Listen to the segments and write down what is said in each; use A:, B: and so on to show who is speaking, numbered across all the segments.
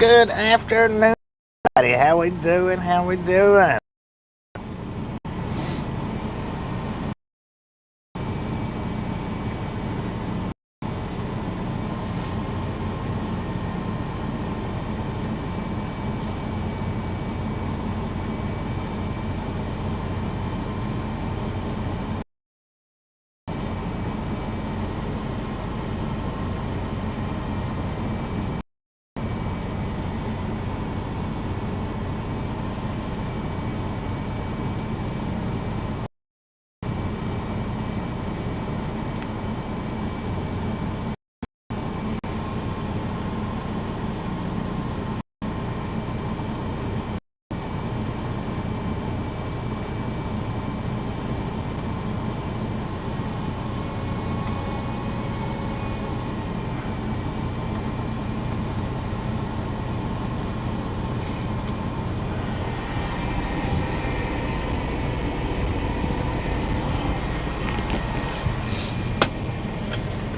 A: Good afternoon, everybody. How we doing? How we doing?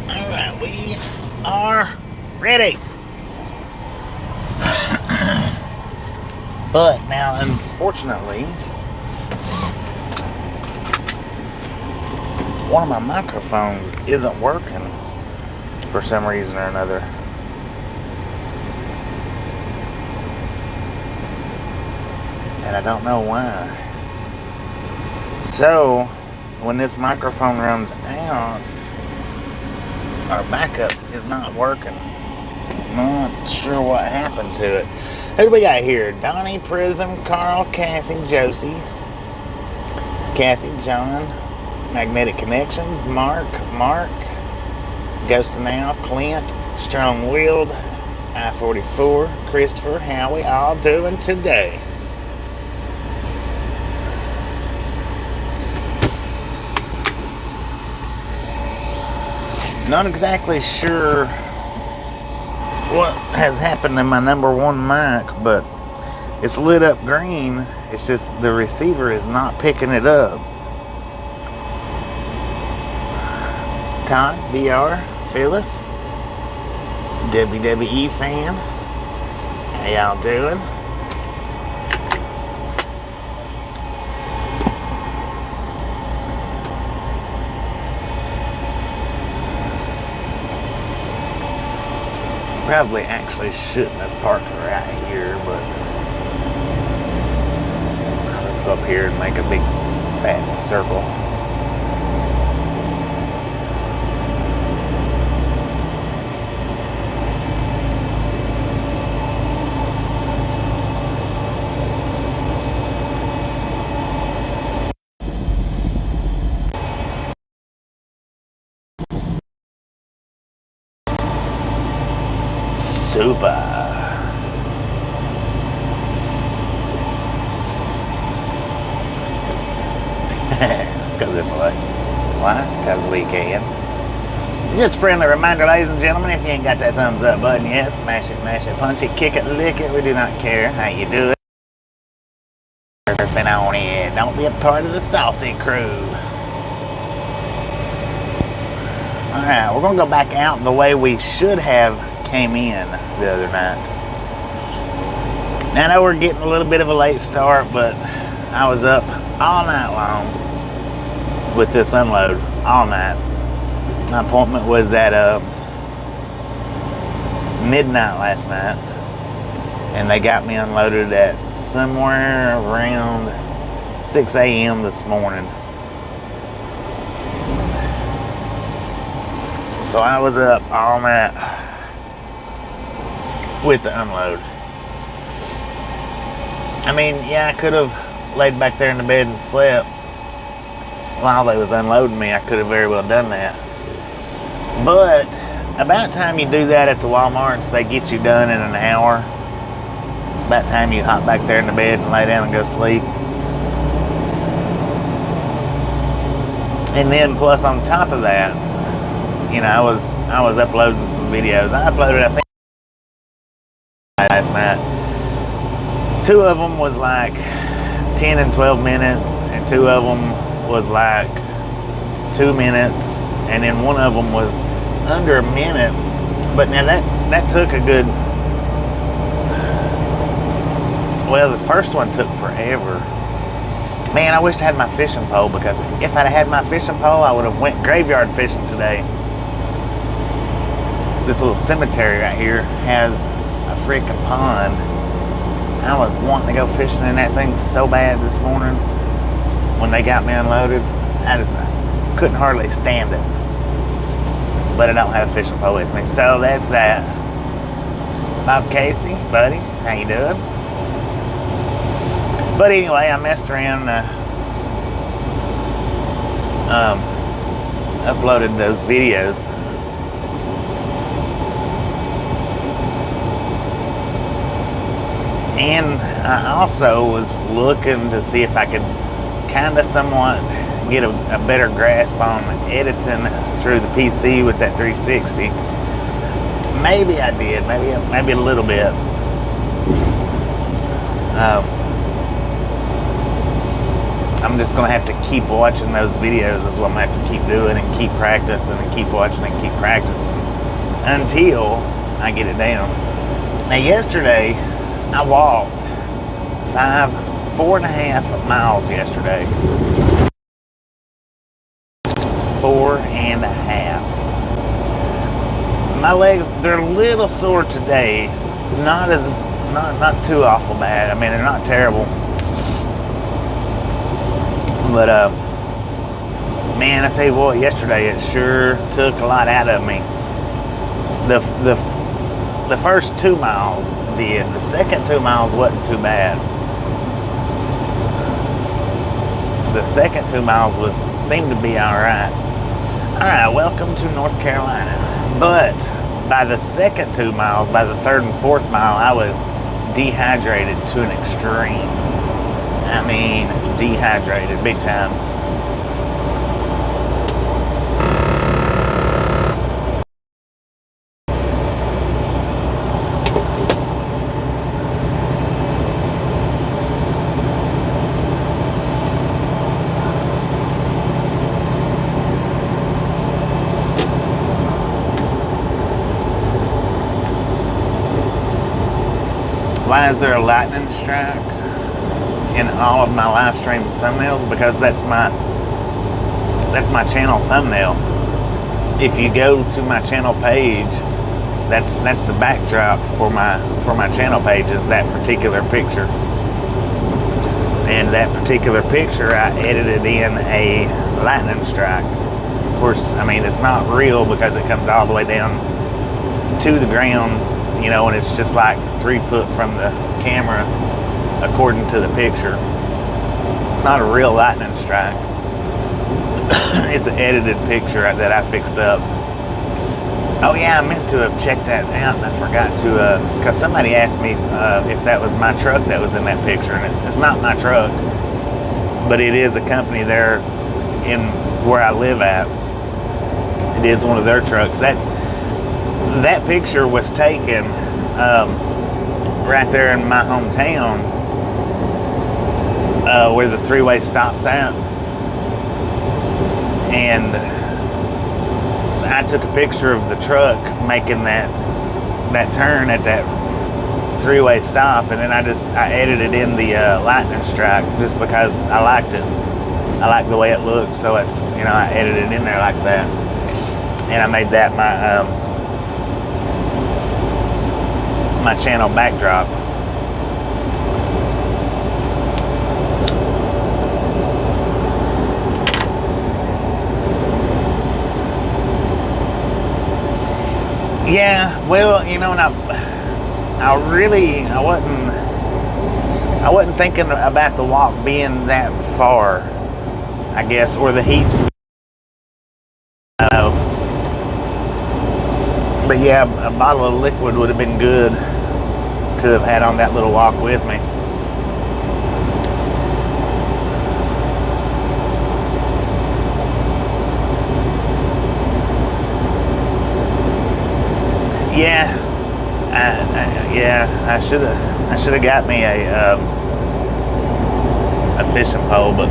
A: Alright, we are ready. But now, unfortunately, one of my microphones isn't working for some reason or another. And I don't know why. So, when this microphone runs out, our backup is not working. Not sure what happened to it. Who do we got here? Donnie, Prism, Carl, Kathy, Josie, Kathy, John, Magnetic Connections, Mark, Ghost Now, Clint, Strong-Willed, I-44, Christopher. How we all doing today? Not exactly sure what has happened to my number one mic, but it's lit up green. It's just the receiver is not picking it up. Todd, BR, Phyllis, WWE fan, how y'all doing? Probably actually shouldn't have parked right here, but I'll just go up here and make a big fat circle. Super. Let's go this way. Why? Because we can. Just a friendly reminder, ladies and gentlemen, if you ain't got that thumbs up button yet, smash it, mash it, punch it, kick it, lick it. We do not care how you do it. Surfing on it. Don't be a part of the salty crew. Alright, we're going to go back out the way we should have came in the other night. Now I know we're getting a little bit of a late start, but I was up all night long with this unload, all night. My appointment was at midnight last night, and they got me unloaded at somewhere around 6 a.m. this morning. So I was up all night with the unload. I mean, yeah, I could have laid back there in the bed and slept while they was unloading me. I could have very well done that. But about time you do that at the Walmarts, they get you done in an hour. About time you hop back there in the bed and lay down and go sleep. And then plus on top of that, you know, I was uploading some videos. I uploaded, I think, last night. 2 of them was like 10 and 12 minutes, and 2 of them was like 2 minutes, and then 1 of them was under a minute. But now that took a good well, the first one took forever. Man, I wished I had my fishing pole, because if I'd had my fishing pole, I would have went graveyard fishing today. This little cemetery right here has a freaking pond. I was wanting to go fishing in that thing so bad this morning when they got me unloaded. I just couldn't hardly stand it. But I don't have a fishing pole with me, so that's that. Bob Casey, buddy, how you doing? But anyway, I messed around, uploaded those videos. And I also was looking to see if I could kind of somewhat get a better grasp on editing through the PC with that 360. Maybe I did, maybe a little bit. I'm just gonna have to keep watching those videos, is what I'm gonna have to keep doing, and keep practicing and keep watching and keep practicing until I get it down. Now yesterday I walked 4.5 miles yesterday. 4.5. My legs, they're a little sore today. Not too awful bad. I mean, they're not terrible. But man, I tell you what, yesterday it sure took a lot out of me. The first 2 miles did. The second 2 miles wasn't too bad. The second 2 miles seemed to be all right. All right, welcome to North Carolina. But by the second 2 miles, by the third and fourth mile, I was dehydrated to an extreme. I mean, dehydrated, big time. Why is there a lightning strike in all of my live stream thumbnails? Because that's my channel thumbnail. If you go to my channel page, that's the backdrop for my channel page, is that particular picture. And that particular picture, I edited in a lightning strike. Of course, I mean, it's not real because it comes all the way down to the ground, you know, and it's just like 3 foot from the camera according to the picture. It's not a real lightning strike. It's an edited picture that I fixed up. Oh yeah, I meant to have checked that out, and I forgot to, because somebody asked me if that was my truck that was in that picture, and it's not my truck, but it is a company there in where I live at. It is one of their trucks. That picture was taken right there in my hometown, where the three-way stops out. And I took a picture of the truck making that turn at that three-way stop, and then I edited in the lightning strike just because I liked it. I like the way it looked, so it's, you know, I edited it in there like that, and I made that my channel backdrop. Yeah, well, you know, and I wasn't thinking about the walk being that far, I guess, or the heat. But yeah, a bottle of liquid would have been good to have had on that little walk with me. Yeah, I should have got me a fishing pole, but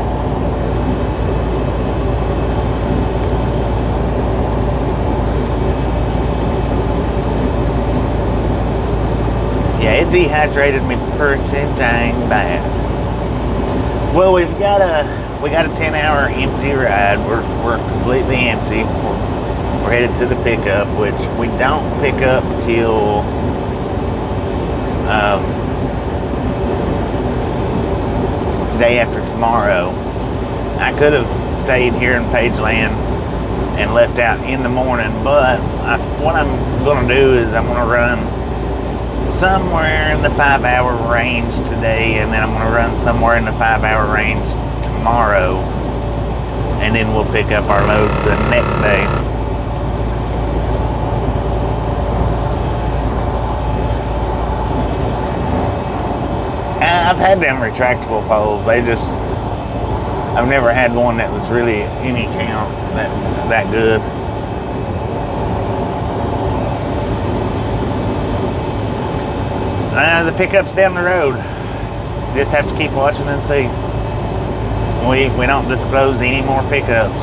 A: Yeah, it dehydrated me pretty dang bad. Well, we got a 10-hour empty ride. We're completely empty. We're headed to the pickup, which we don't pick up till day after tomorrow. I could have stayed here in Pageland and left out in the morning, but what I'm going to do is I'm going to run somewhere in the 5-hour range today, and then I'm going to run somewhere in the 5-hour range tomorrow, and then we'll pick up our load the next day. I've had them retractable poles. I've never had one that was really any count that good. The pickup's down the road. Just have to keep watching and see. We don't disclose any more pickups.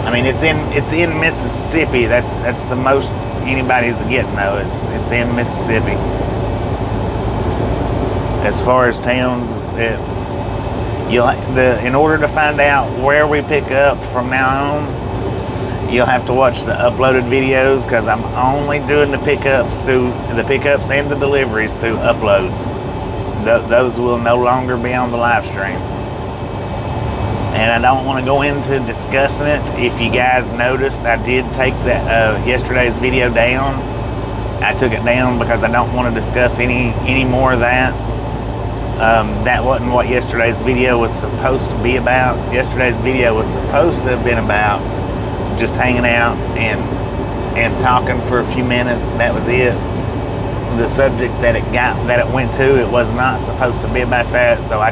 A: I mean, it's in Mississippi. That's the most anybody's getting though. It's in Mississippi. As far as towns, in order to find out where we pick up from now on, you'll have to watch the uploaded videos, because I'm only doing the pickups and the deliveries through uploads. Those will no longer be on the live stream. And I don't want to go into discussing it. If you guys noticed, I did take yesterday's video down. I took it down because I don't want to discuss any more of that. That wasn't what yesterday's video was supposed to be about. Yesterday's video was supposed to have been about just hanging out and talking for a few minutes, and that was it. The subject that it went to, it was not supposed to be about that, so I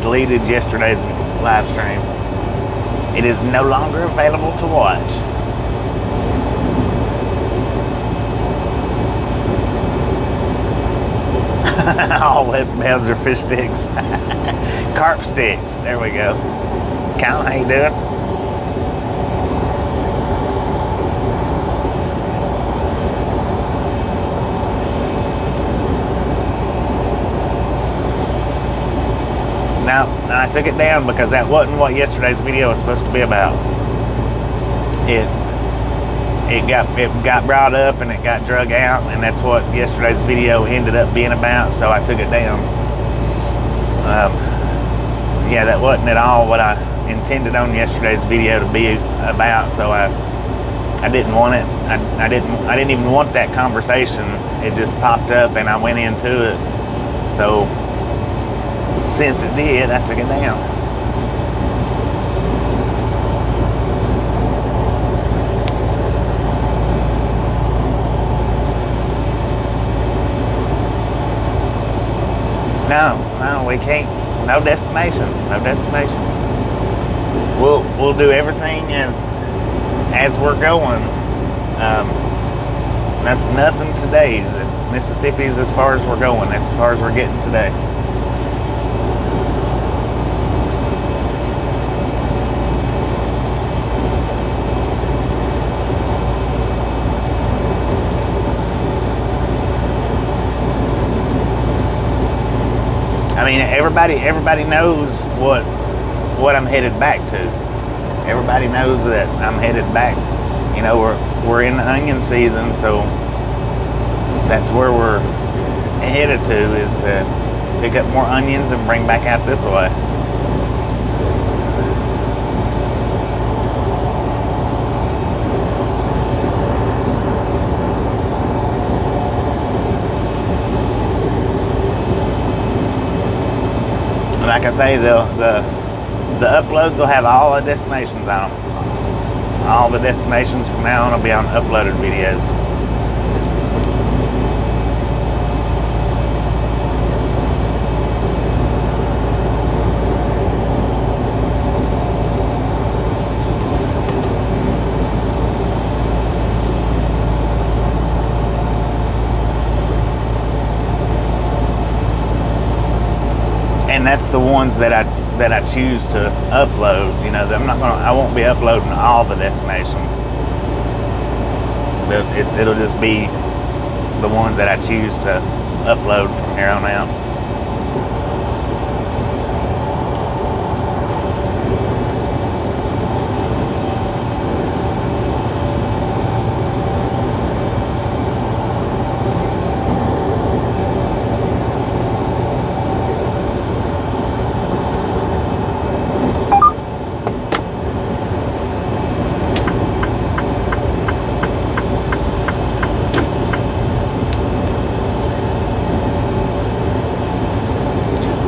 A: deleted yesterday's live stream. It is no longer available to watch. All Les Bells are fish sticks. Carp sticks. There we go. Cal, how you doing? No, I took it down because that wasn't what yesterday's video was supposed to be about. It got brought up and it got drug out, and that's what yesterday's video ended up being about, so I took it down. Yeah, that wasn't at all what I intended on yesterday's video to be about, so I didn't want it. I didn't even want that conversation. It just popped up and I went into it. So since it did, I took it down. No, we can't. No destinations. We'll do everything as we're going. Nothing today. Mississippi's as far as we're going. That's as far as we're getting today. I mean, everybody knows what I'm headed back to. Everybody knows that I'm headed back. You know, we're in the onion season, so that's where we're headed to, is to pick up more onions and bring back out this way. Like I say, the uploads will have all the destinations on them. All the destinations from now on will be on uploaded videos. And that's the ones that I choose to upload. You know, I won't be uploading all the destinations. But it'll just be the ones that I choose to upload from here on out.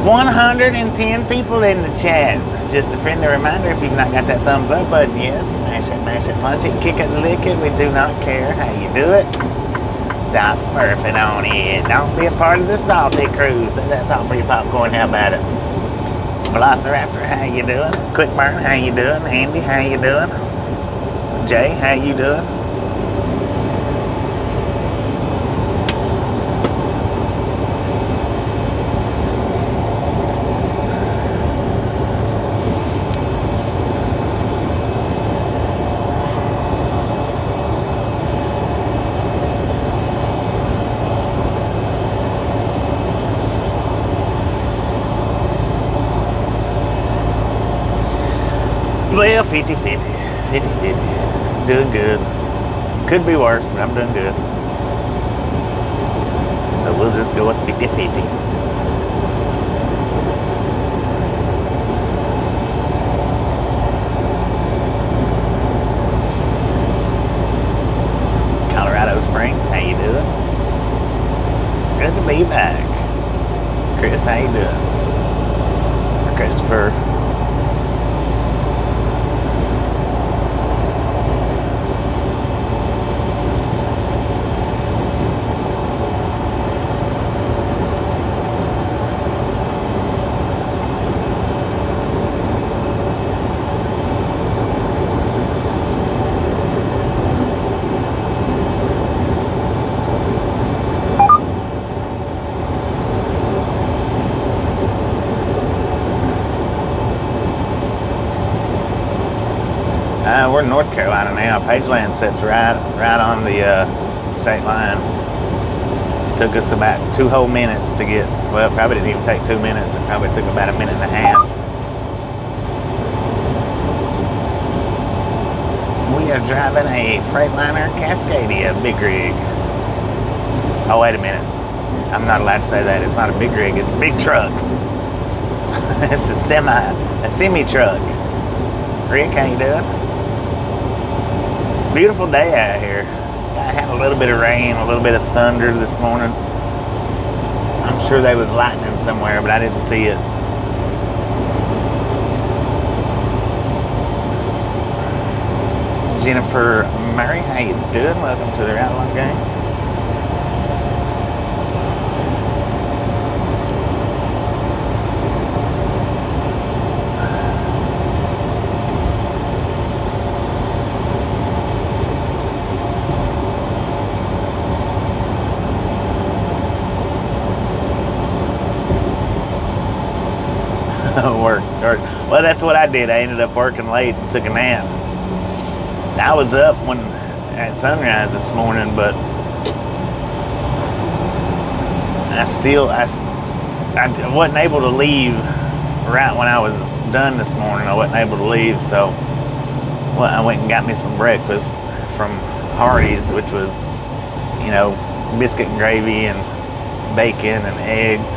A: $110 people in the chat. Just a friendly reminder, if you've not got that thumbs up button, yes, smash it, mash it, punch it, kick it, lick it. We do not care how you do it. Stop smurfing on it. Don't be a part of the salty crew. Say that's all for your popcorn. How about it? Velociraptor, how you doing? Quick Burn, how you doing? Andy, how you doing? Jay, how you doing? Well, 50-50, 50-50. Doing good. Could be worse, but I'm doing good. So we'll just go with 50-50. Colorado Springs, how you doing? Good to be back. Chris, how you doing? Christopher. We're in North Carolina now. Pageland sits right on the state line. Took us about 2 whole minutes to get, well, probably didn't even take 2 minutes. It probably took about 1.5 minutes. We are driving a Freightliner Cascadia bigrig. Oh, wait a minute. I'm not allowed to say that. It's not a big rig, it's a big truck. It's a semi truck. Rick, how you doing? Beautiful day out here. I had a little bit of rain, a little bit of thunder this morning. I'm sure there was lightning somewhere, but I didn't see it. Jennifer Murray, how you doing? Welcome to the Outlaw Game. Well, that's what I did. I ended up working late and took a nap. I was up at sunrise this morning, but I wasn't able to leave right when I was done this morning. I wasn't able to leave, so I went and got me some breakfast from Hardee's, which was, biscuit and gravy and bacon and eggs.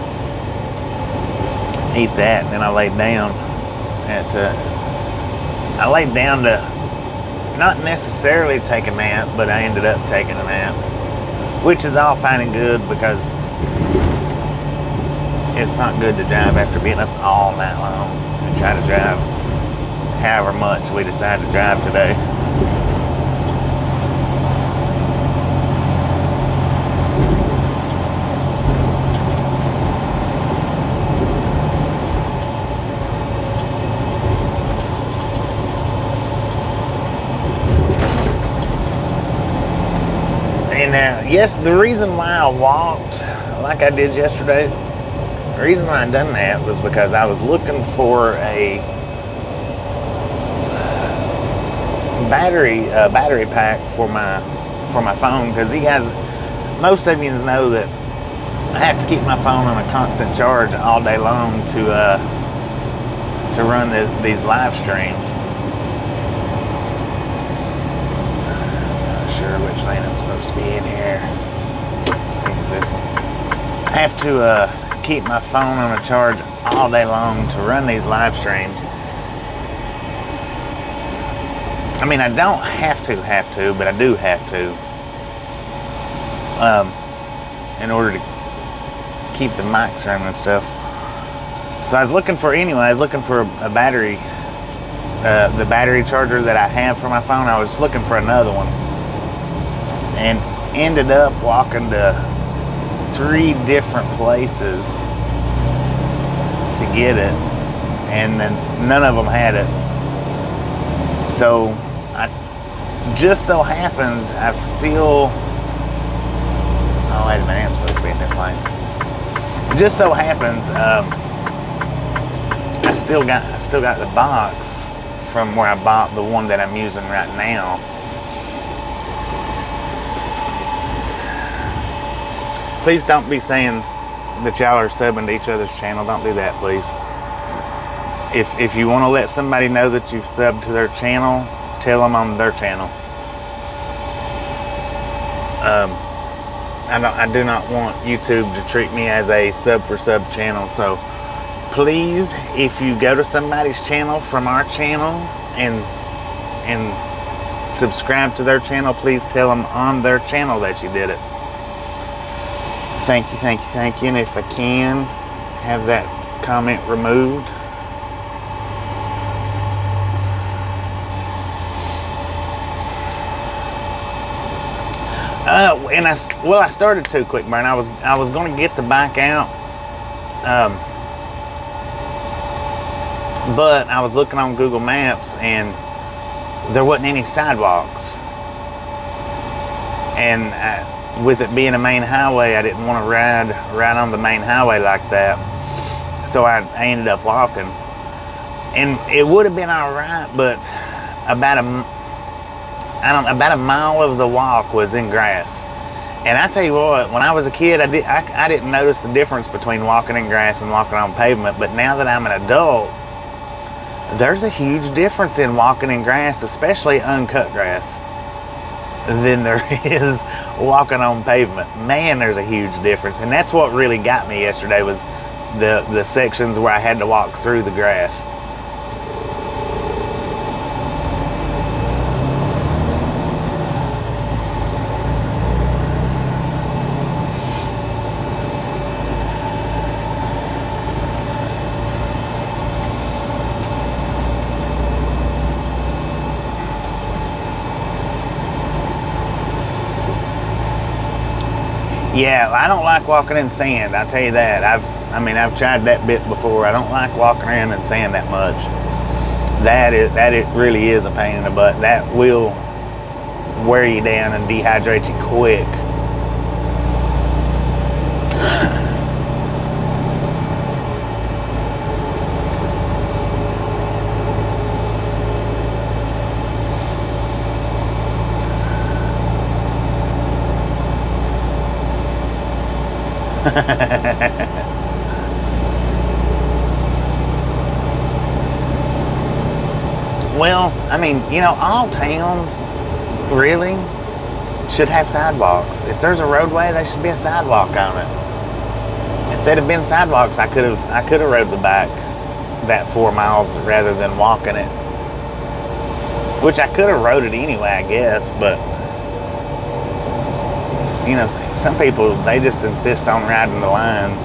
A: Eat that, and then I laid down to not necessarily take a nap, but I ended up taking a nap, which is all fine and good because it's not good to drive after being up all night long and try to drive however much we decide to drive today. And yes, the reason why I walked like I did yesterday, the reason why I done that was because I was looking for a battery pack for my phone, because most of you know that I have to keep my phone on a constant charge all day long to run these live streams. Not sure which lane I'm supposed to be in here. I think it's this one. I have to keep my phone on a charge all day long to run these live streams. I mean, I don't have to, but I do have to. In order to keep the mics running and stuff. So I was looking for a battery, the battery charger that I have for my phone. I was looking for another one, and ended up walking to 3 different places to get it, and then none of them had it. So just so happens I've still. Oh wait a minute, I'm supposed to be in this lane. It just so happens I still got the box from where I bought the one that I'm using right now. Please don't be saying that y'all are subbing to each other's channel. Don't do that, please. If you want to let somebody know that you've subbed to their channel, tell them on their channel. I do not want YouTube to treat me as a sub for sub channel. So please, if you go to somebody's channel from our channel and subscribe to their channel, please tell them on their channel that you did it. Thank you. And if I can, have that comment removed. And I started to quick burn. I was going to get the bike out, but I was looking on Google Maps and there wasn't any sidewalks. And with it being a main highway, I didn't want to ride on the main highway like that. So I ended up walking, and it would have been all right, but about a mile of the walk was in grass. And I tell you what, when I was a kid, I didn't notice the difference between walking in grass and walking on pavement. But now that I'm an adult, there's a huge difference in walking in grass, especially uncut grass, than there is walking on pavement. Man, there's a huge difference. And that's what really got me yesterday, was the sections where I had to walk through the grass. Yeah, I don't like walking in sand, I tell you that. I've tried that bit before. I don't like walking around in sand that much. It really is a pain in the butt. That will wear you down and dehydrate you quick. Well, I mean, all towns really should have sidewalks. If there's a roadway, there should be a sidewalk on it. If there'd have been sidewalks, I could have rode the bike that 4 miles rather than walking it. Which I could have rode it anyway, I guess, but some people, they just insist on riding the lines.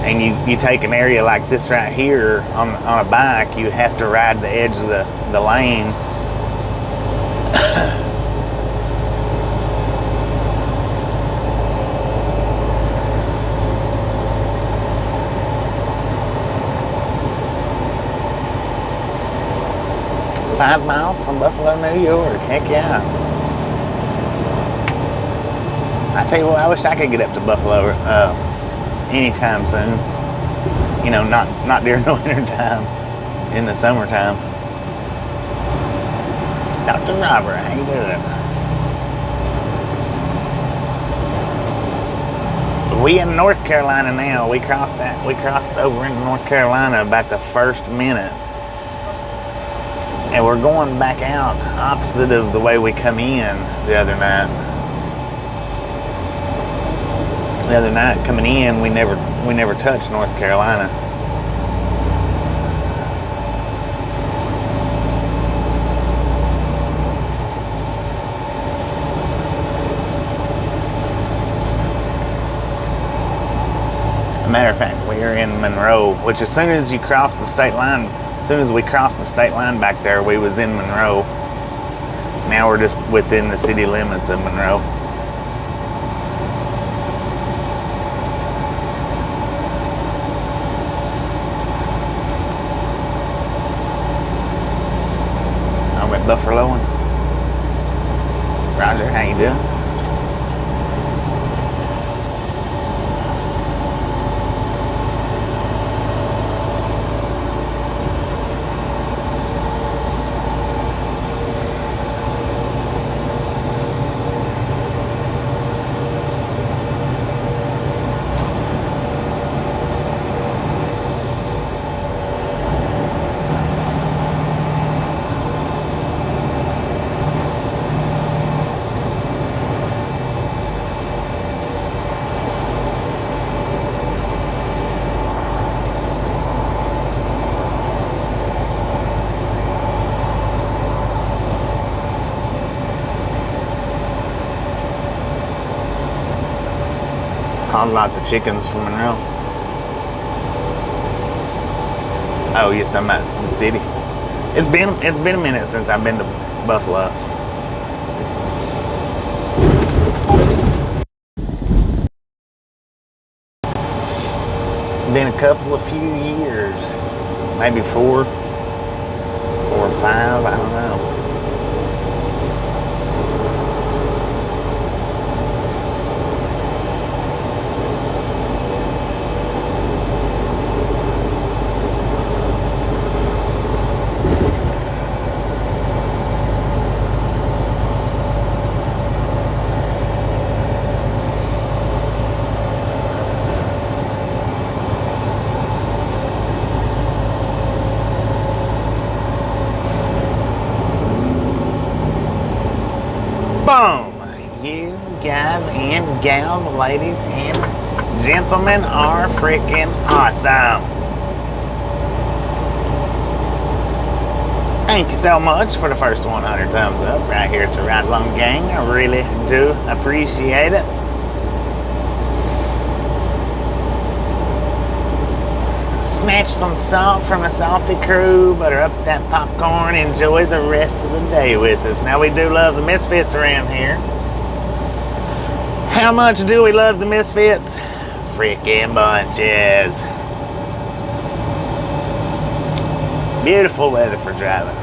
A: And you take an area like this right here on a bike, you have to ride the edge of the lane. $5 miles from Buffalo, New York. Heck yeah. I tell you what, I wish I could get up to Buffalo anytime soon. Not during the winter time, in the summertime. Dr. Robert, how you doing? We in North Carolina now. We crossed over into North Carolina about the first minute. And we're going back out opposite of the way we come in the other night. The other night coming in, we never touched North Carolina. Matter of fact, we are in Monroe, which as soon as you cross the state line, as soon as we crossed the state line back there, we was in Monroe. Now we're just within the city limits of Monroe. I'm at Buffaloing. Roger, how you doing? Lots of chickens from Monroe. Oh, yes, I'm at the city. It's been a minute since I've been to Buffalo. Been a few years, maybe 4 or 5. I don't know. Boom! You guys and gals, ladies and gentlemen are freaking awesome. Thank you so much for the first 100 thumbs up right here to Ride Along Gang. I really do appreciate it. Snatch some salt from a salty crew, butter up that popcorn, enjoy the rest of the day with us. Now, we do love the Misfits around here. How much do we love the Misfits? Freaking bunches. Beautiful weather for driving.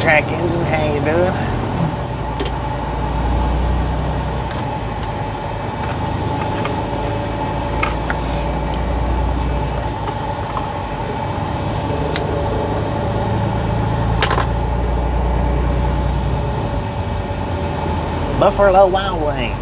A: Track engine, how you doing? Buffalo Wild Wings.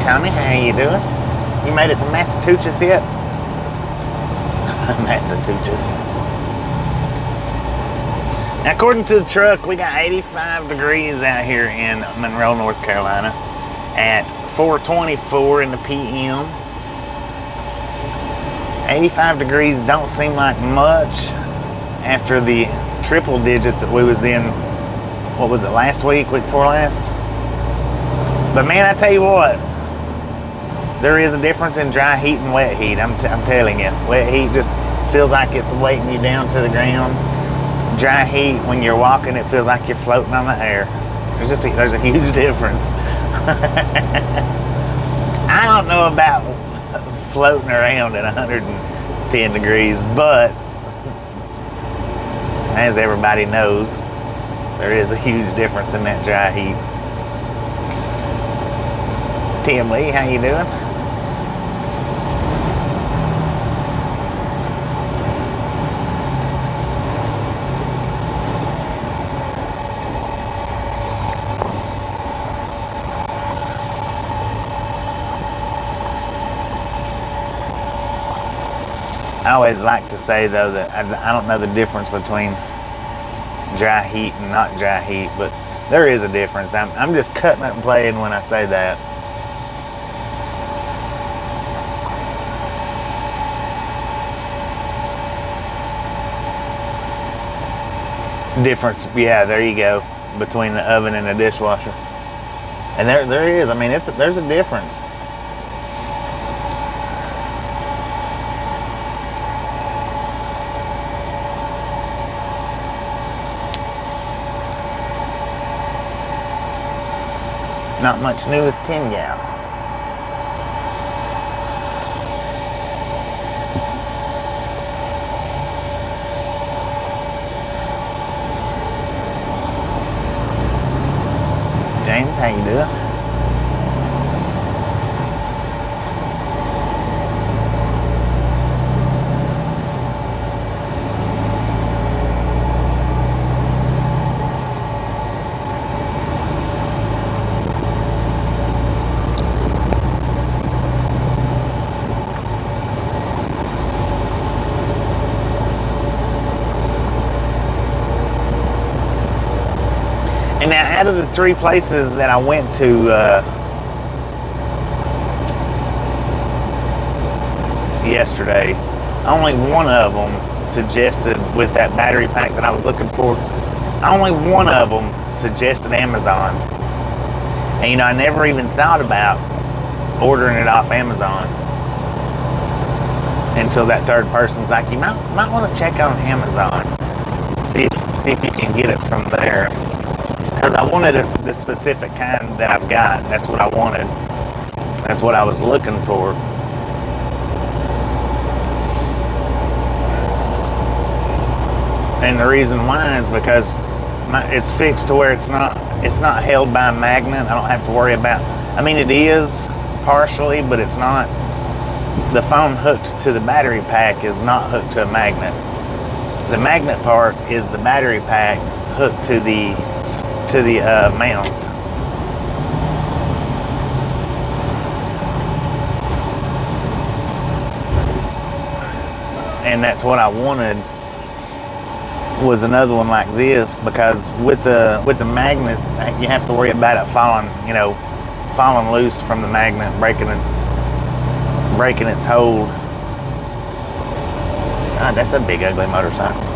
A: Tommy, how you doing? You made it to Massachusetts yet? Massachusetts. Now, according to the truck, we got 85 degrees out here in Monroe, North Carolina at 4:24 in the PM. 85 degrees don't seem like much after the triple digits that we was in, what was it, last week before last? But man, I tell you what, there is a difference in dry heat and wet heat. I'm telling you, wet heat just feels like it's weighting you down to the ground. Dry heat, when you're walking, it feels like you're floating on the air. There's a huge difference. I don't know about floating around at 110 degrees, but as everybody knows, there is a huge difference in that dry heat. Tim Lee, how you doing? I always like to say though that I don't know the difference between dry heat and not dry heat, but there is a difference. I'm just cutting it and playing when I say that. Difference, yeah, there you go, between the oven and the dishwasher. And there is, I mean, there's a difference. Not much new with Tim Gal. James, how you doing? And now, out of the 3 places that I went to yesterday, only one of them suggested, with that battery pack that I was looking for, only one of them suggested Amazon. And you know, I never even thought about ordering it off Amazon until that third person's like, you might want to check on Amazon, see if you can get it from there. Because I wanted the specific kind that I've got. That's what I wanted. That's what I was looking for. And the reason why is because it's fixed to where it's not held by a magnet. I don't have to worry about. I mean, it is partially, but it's not. The phone hooked to the battery pack is not hooked to a magnet. The magnet part is the battery pack hooked to the mount. And that's what I wanted, was another one like this, because with the magnet, you have to worry about it falling loose from the magnet, breaking its hold. God, that's a big ugly motorcycle.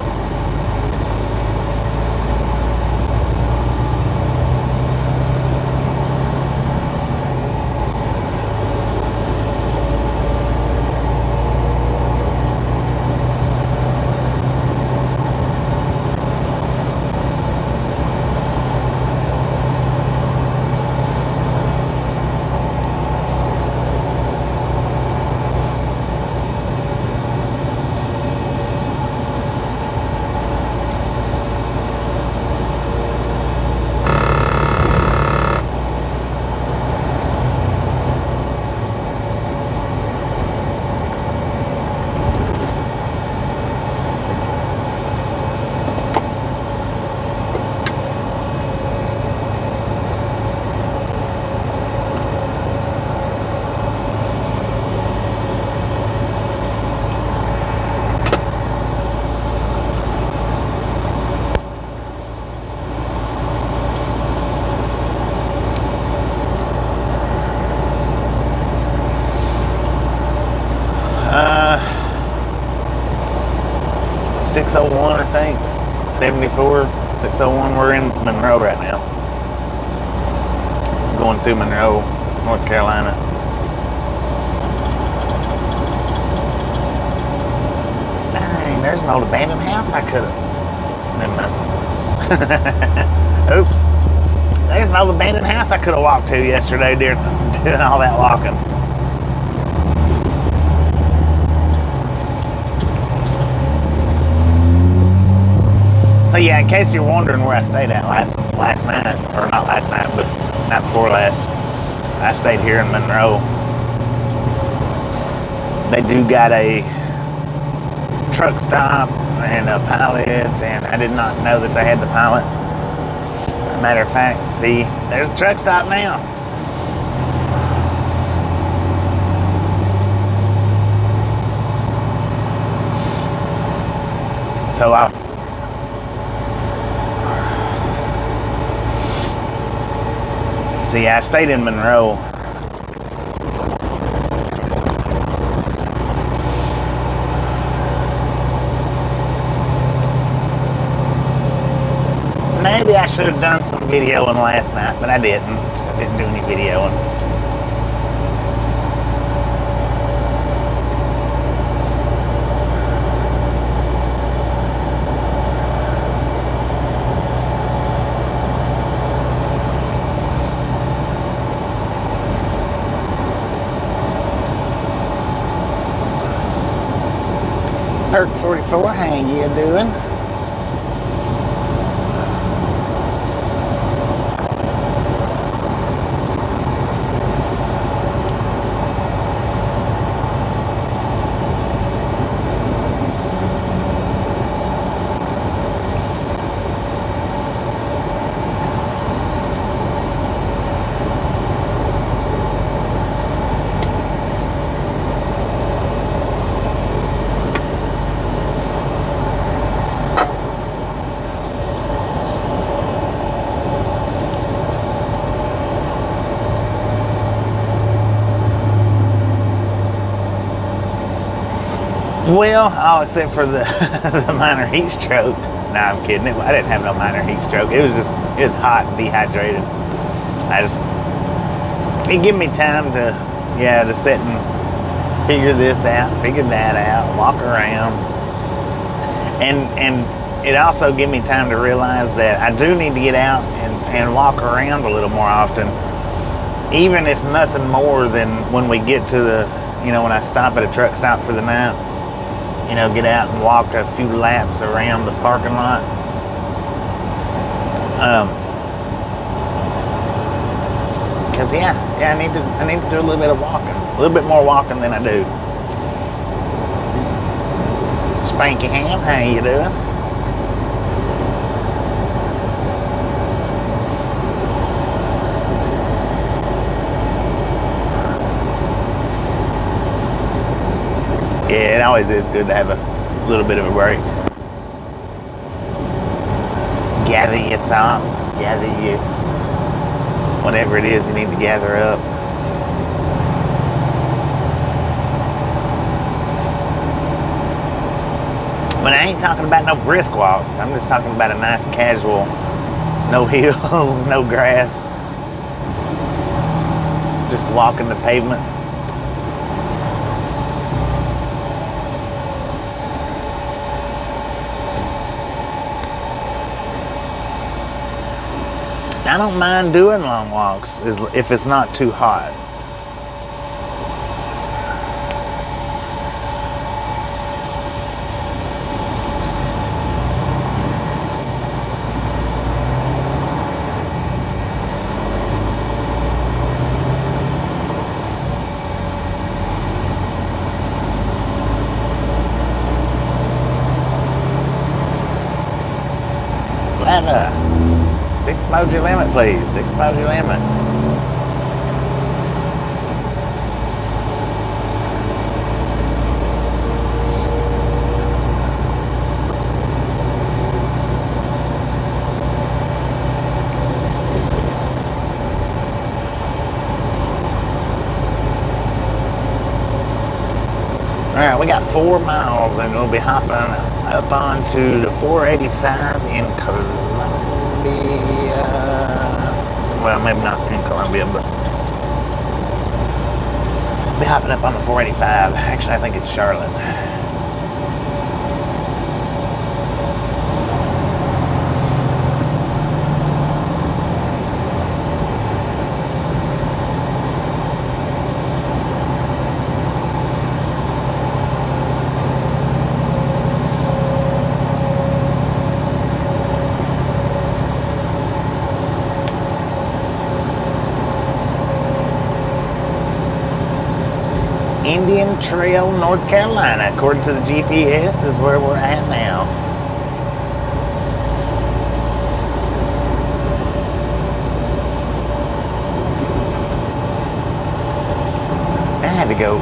A: Uh, 601, I think. 74, 601. We're in Monroe right now. Going through Monroe, North Carolina. an old abandoned house I could have. Never mind. Oops. There's an old abandoned house I could have walked to yesterday doing all that walking. So yeah, in case you're wondering where I stayed at last night, or not last night, but night before last, I stayed here in Monroe. They do got a truck stop and a pilot, and I did not know that they had the pilot. Matter of fact, see, there's the truck stop now. So I stayed in Monroe. Maybe I should have done some videoing last night, but I didn't. I didn't do any videoing. Perk 44, how you doing? Well, all except for the the minor heat stroke. No, I'm kidding. I didn't have no minor heat stroke. It was hot and dehydrated. It gave me time to sit and figure this out, figure that out, walk around. And it also gave me time to realize that I do need to get out and walk around a little more often. Even if nothing more than when we get to the, when I stop at a truck stop for the night, get out and walk a few laps around the parking lot. Because I need to do a little bit of walking, a little bit more walking than I do. Spanky Ham, how you doing? Yeah, it always is good to have a little bit of a break. Gather your thoughts, gather your whatever it is you need to gather up. But I ain't talking about no brisk walks. I'm just talking about a nice casual, no hills, no grass. Just walking the pavement. I don't mind doing long walks if it's not too hot. Slava. 6 emoji limit, please. 6 emoji limit. All right, we got 4 miles, and we'll be hopping up onto the 485 in Columbia. Well, maybe not in Columbia, but be hopping up on the 485. Actually, I think it's Charlotte. Indian Trail, North Carolina, according to the GPS, is where we're at now. I had to go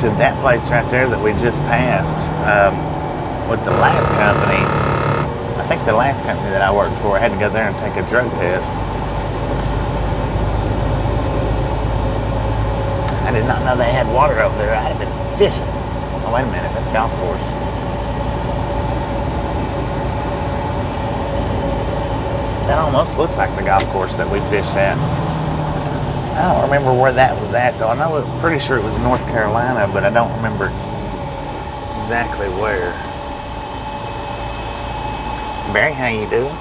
A: to that place right there that we just passed with the last company. I think the last company that I worked for, I had to go there and take a drug test. I did not know they had water over there. I had been fishing. Oh, wait a minute, that's a golf course. That almost looks like the golf course that we fished at. I don't remember where that was at, though. I know, pretty sure it was North Carolina, but I don't remember exactly where. Barry, how you doing?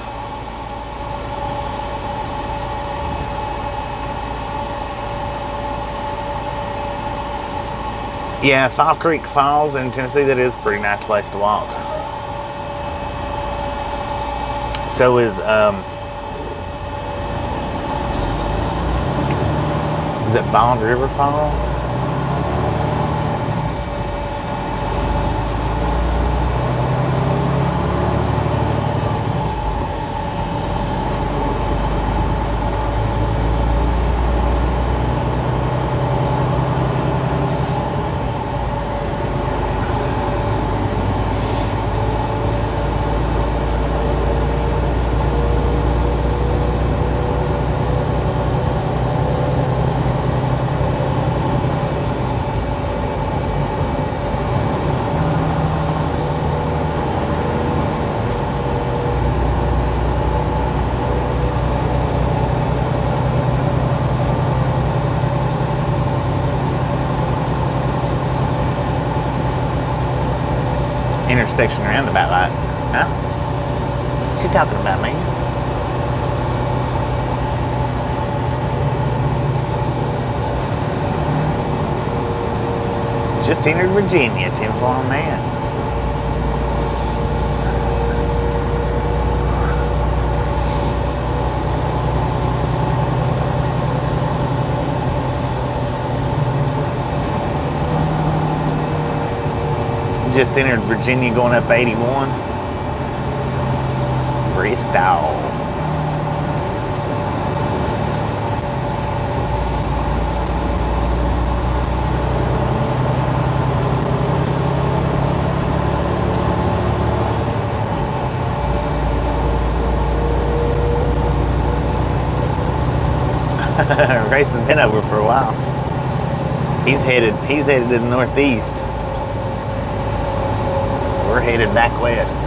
A: Yeah, Fall Creek Falls in Tennessee, that is a pretty nice place to walk. So is it Bond River Falls? Intersection roundabout light. Huh? What you talking about, man? Just entered Virginia, tinfoil man. Just entered Virginia going up 81. Bristol. Race has been over for a while. He's headed to the northeast. We're headed back west.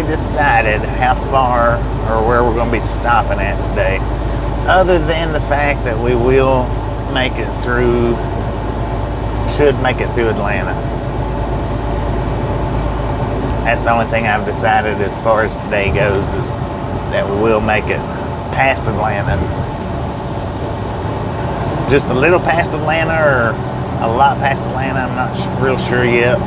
A: Decided how far or where we're going to be stopping at today, other than the fact that we will make it through, should make it through Atlanta. That's the only thing I've decided as far as today goes, is that we will make it past Atlanta. Just a little past Atlanta or a lot past Atlanta, I'm not real sure yet.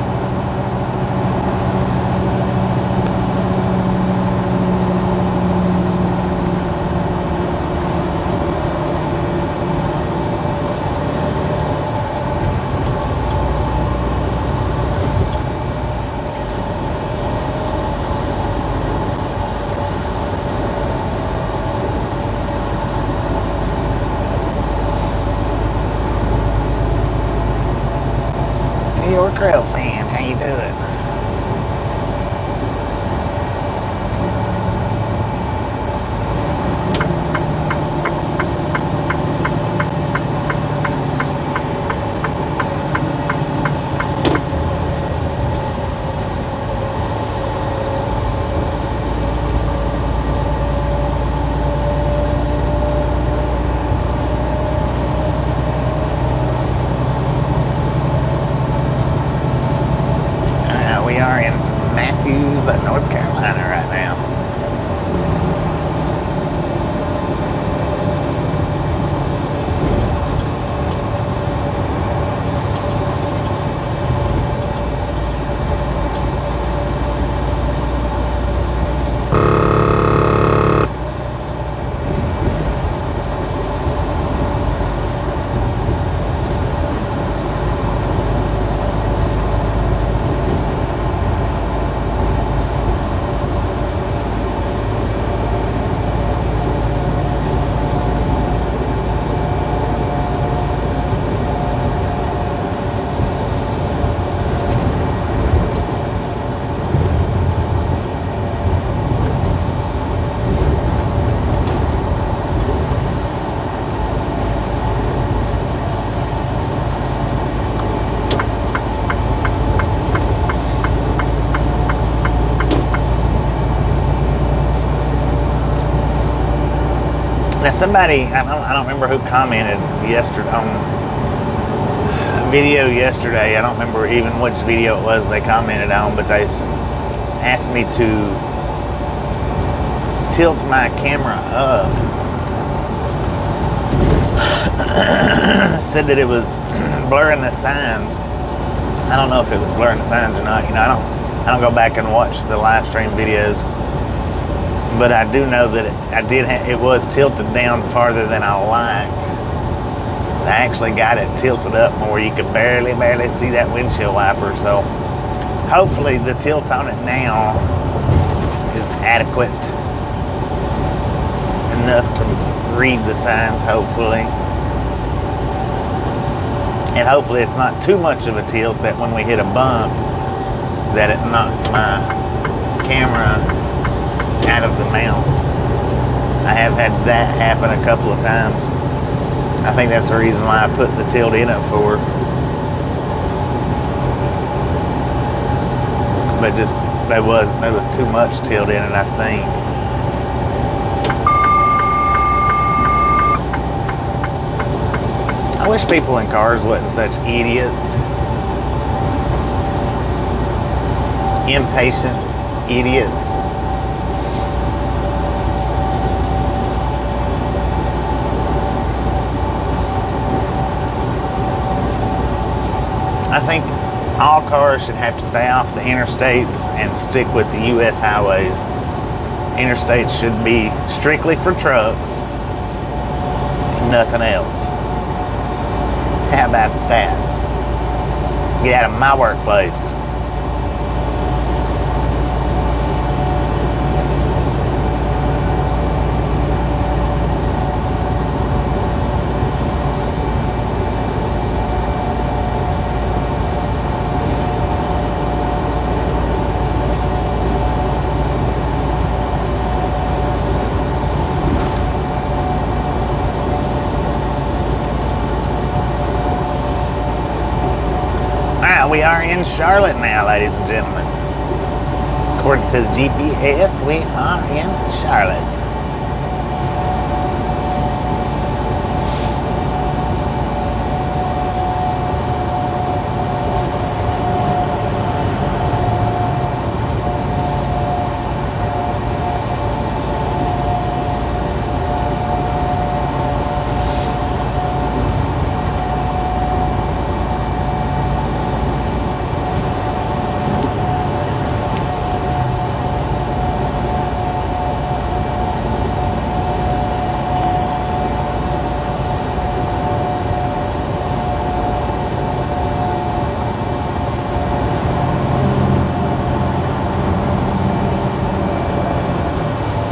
A: macro fan. How you doing? North Carolina right now. Now somebody, I don't remember who commented yesterday on a video yesterday. I don't remember even which video it was they commented on, but they asked me to tilt my camera up. Said that it was blurring the signs. I don't know if it was blurring the signs or not. You know, I don't go back and watch the live stream videos. But I do know that it was tilted down farther than I like. I actually got it tilted up more. You could barely see that windshield wiper. So hopefully the tilt on it now is adequate enough to read the signs, hopefully. And hopefully it's not too much of a tilt that when we hit a bump that it knocks my camera out of the mount. I have had that happen a couple of times. I think that's the reason why I put the tilt in it for. But just there was too much tilt in it, I think. I wish people in cars wasn't such idiots. Impatient idiots. I think all cars should have to stay off the interstates and stick with the U.S. highways. Interstates should be strictly for trucks and nothing else. How about that? Get out of my workplace. We are in Charlotte now, ladies and gentlemen. According to the GPS, we are in Charlotte.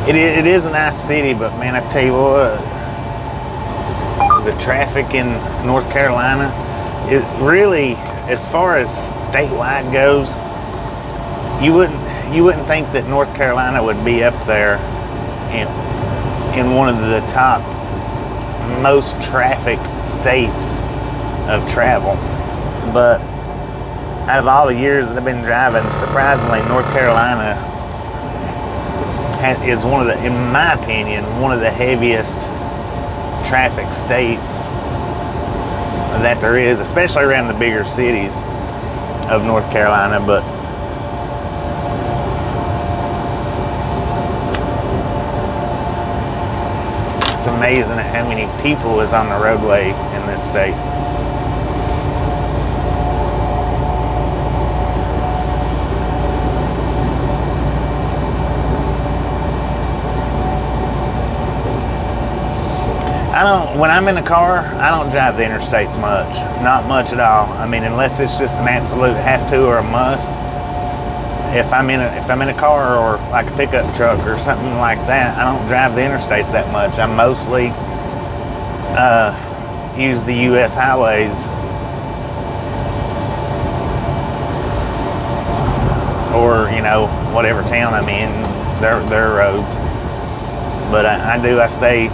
A: It is a nice city, but man, I tell you what, the traffic in North Carolina, it really, as far as statewide goes, you wouldn't think that North Carolina would be up there in one of the top most trafficked states of travel. But out of all the years that I've been driving, surprisingly, North Carolina is one of the, in my opinion, one of the heaviest traffic states that there is, especially around the bigger cities of North Carolina. But it's amazing how many people is on the roadway in this state. When I'm in the car, I don't drive the interstates much. Not much at all. I mean, unless it's just an absolute have to or a must. If I'm in a car or like a pickup truck or something like that, I don't drive the interstates that much. I mostly use the U.S. highways or, you know, whatever town I'm in, their roads. But I stay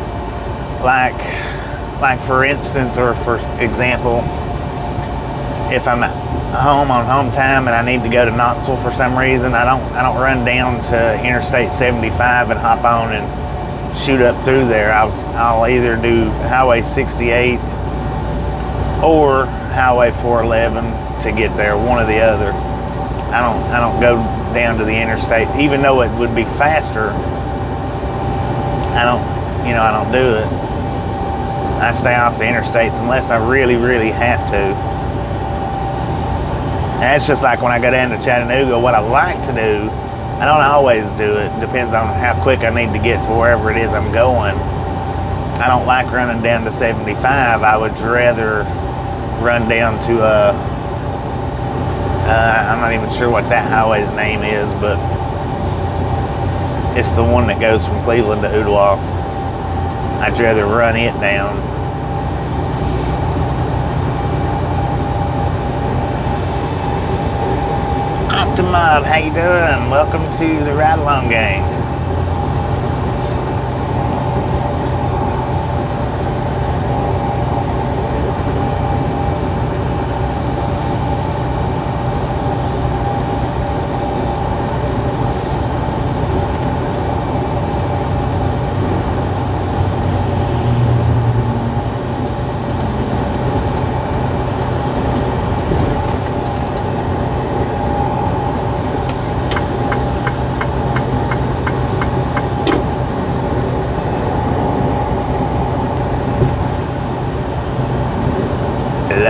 A: like for instance, or for example, if I'm at home on home time and I need to go to Knoxville for some reason, I don't run down to Interstate 75 and hop on and shoot up through there. I'll either do Highway 68 or Highway 411 to get there, one or the other. I don't go down to the interstate, even though it would be faster. I don't do it. I stay off the interstates unless I really, really have to. And it's just like when I go down to Chattanooga, what I like to do, I don't always do it. Depends on how quick I need to get to wherever it is I'm going. I don't like running down to 75. I would rather run down to I'm not even sure what that highway's name is, but it's the one that goes from Cleveland to Ooltewah. I'd rather run it down. Optimub, how you doing? Welcome to the Ride Along Gang.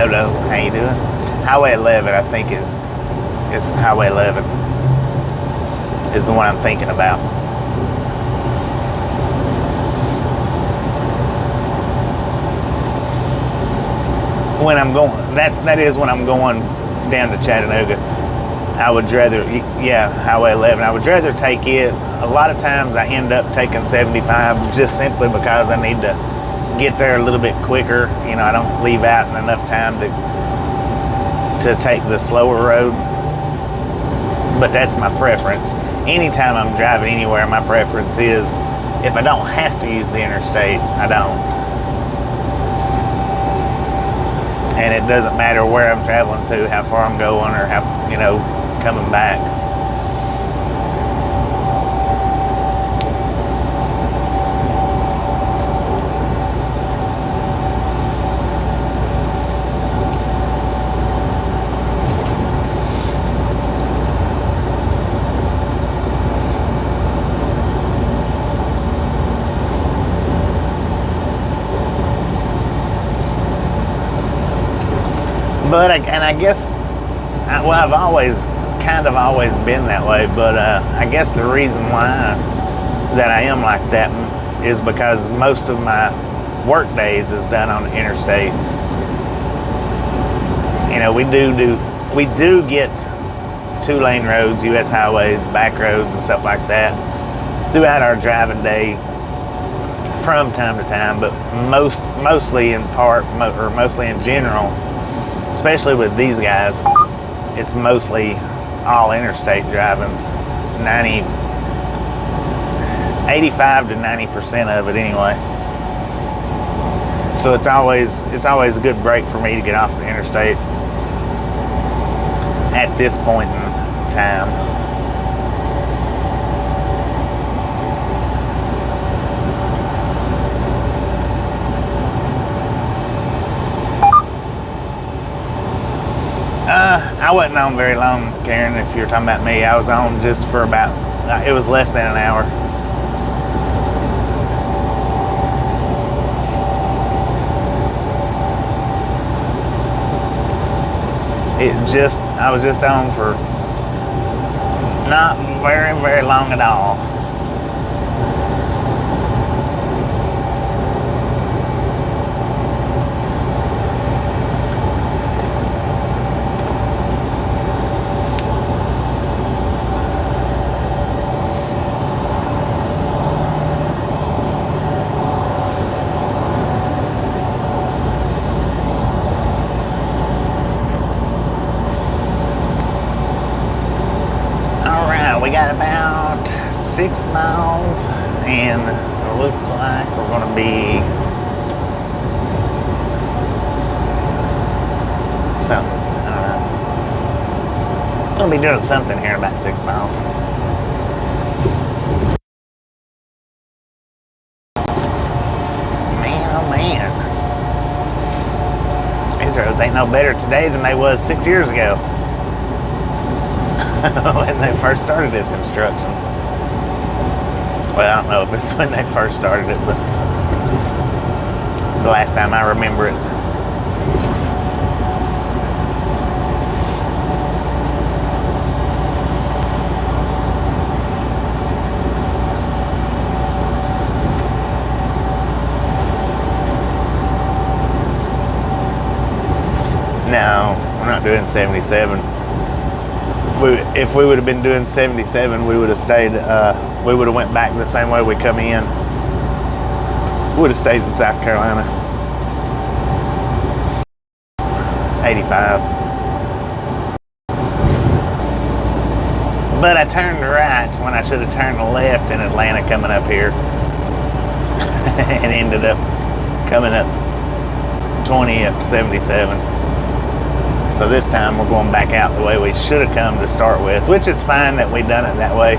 A: Hello, how you doing? Highway 11, I think is Highway 11 is the one I'm thinking about. When I'm going, that is when I'm going down to Chattanooga. I would rather, yeah, Highway 11. I would rather take it. A lot of times I end up taking 75 just simply because I need to get there a little bit quicker. You know, I don't leave out in enough time to take the slower road. But that's my preference. Anytime I'm driving anywhere, my preference is, if I don't have to use the interstate, I don't. And it doesn't matter where I'm traveling to, how far I'm going, or how, coming back. But I guess, I've always been that way, but I guess the reason why that I am like that is because most of my work days is done on the interstates. You know, we do get 2-lane roads, U.S. highways, back roads and stuff like that throughout our driving day from time to time, but mostly in general, especially with these guys, it's mostly all interstate driving. 85 to 90% of it anyway. So it's always a good break for me to get off the interstate at this point in time. I wasn't on very long, Karen, if you're talking about me. I was on just for about, it was less than an hour. I was just on for not very, very long at all. We got about 6 miles, and it looks like we're going to be something. I don't know. We're going to be doing something here in about 6 miles. Man, oh man. These roads ain't no better today than they was 6 years ago. When they first started this construction. Well, I don't know if it's when they first started it, but the last time I remember it. No, we're not doing 77. If we would have been doing 77, we would have stayed, we would have went back the same way we come in. We would have stayed in South Carolina. It's 85. But I turned right when I should have turned left in Atlanta coming up here. And ended up coming up 20 up 77. So this time we're going back out the way we should have come to start with, which is fine that we done it that way,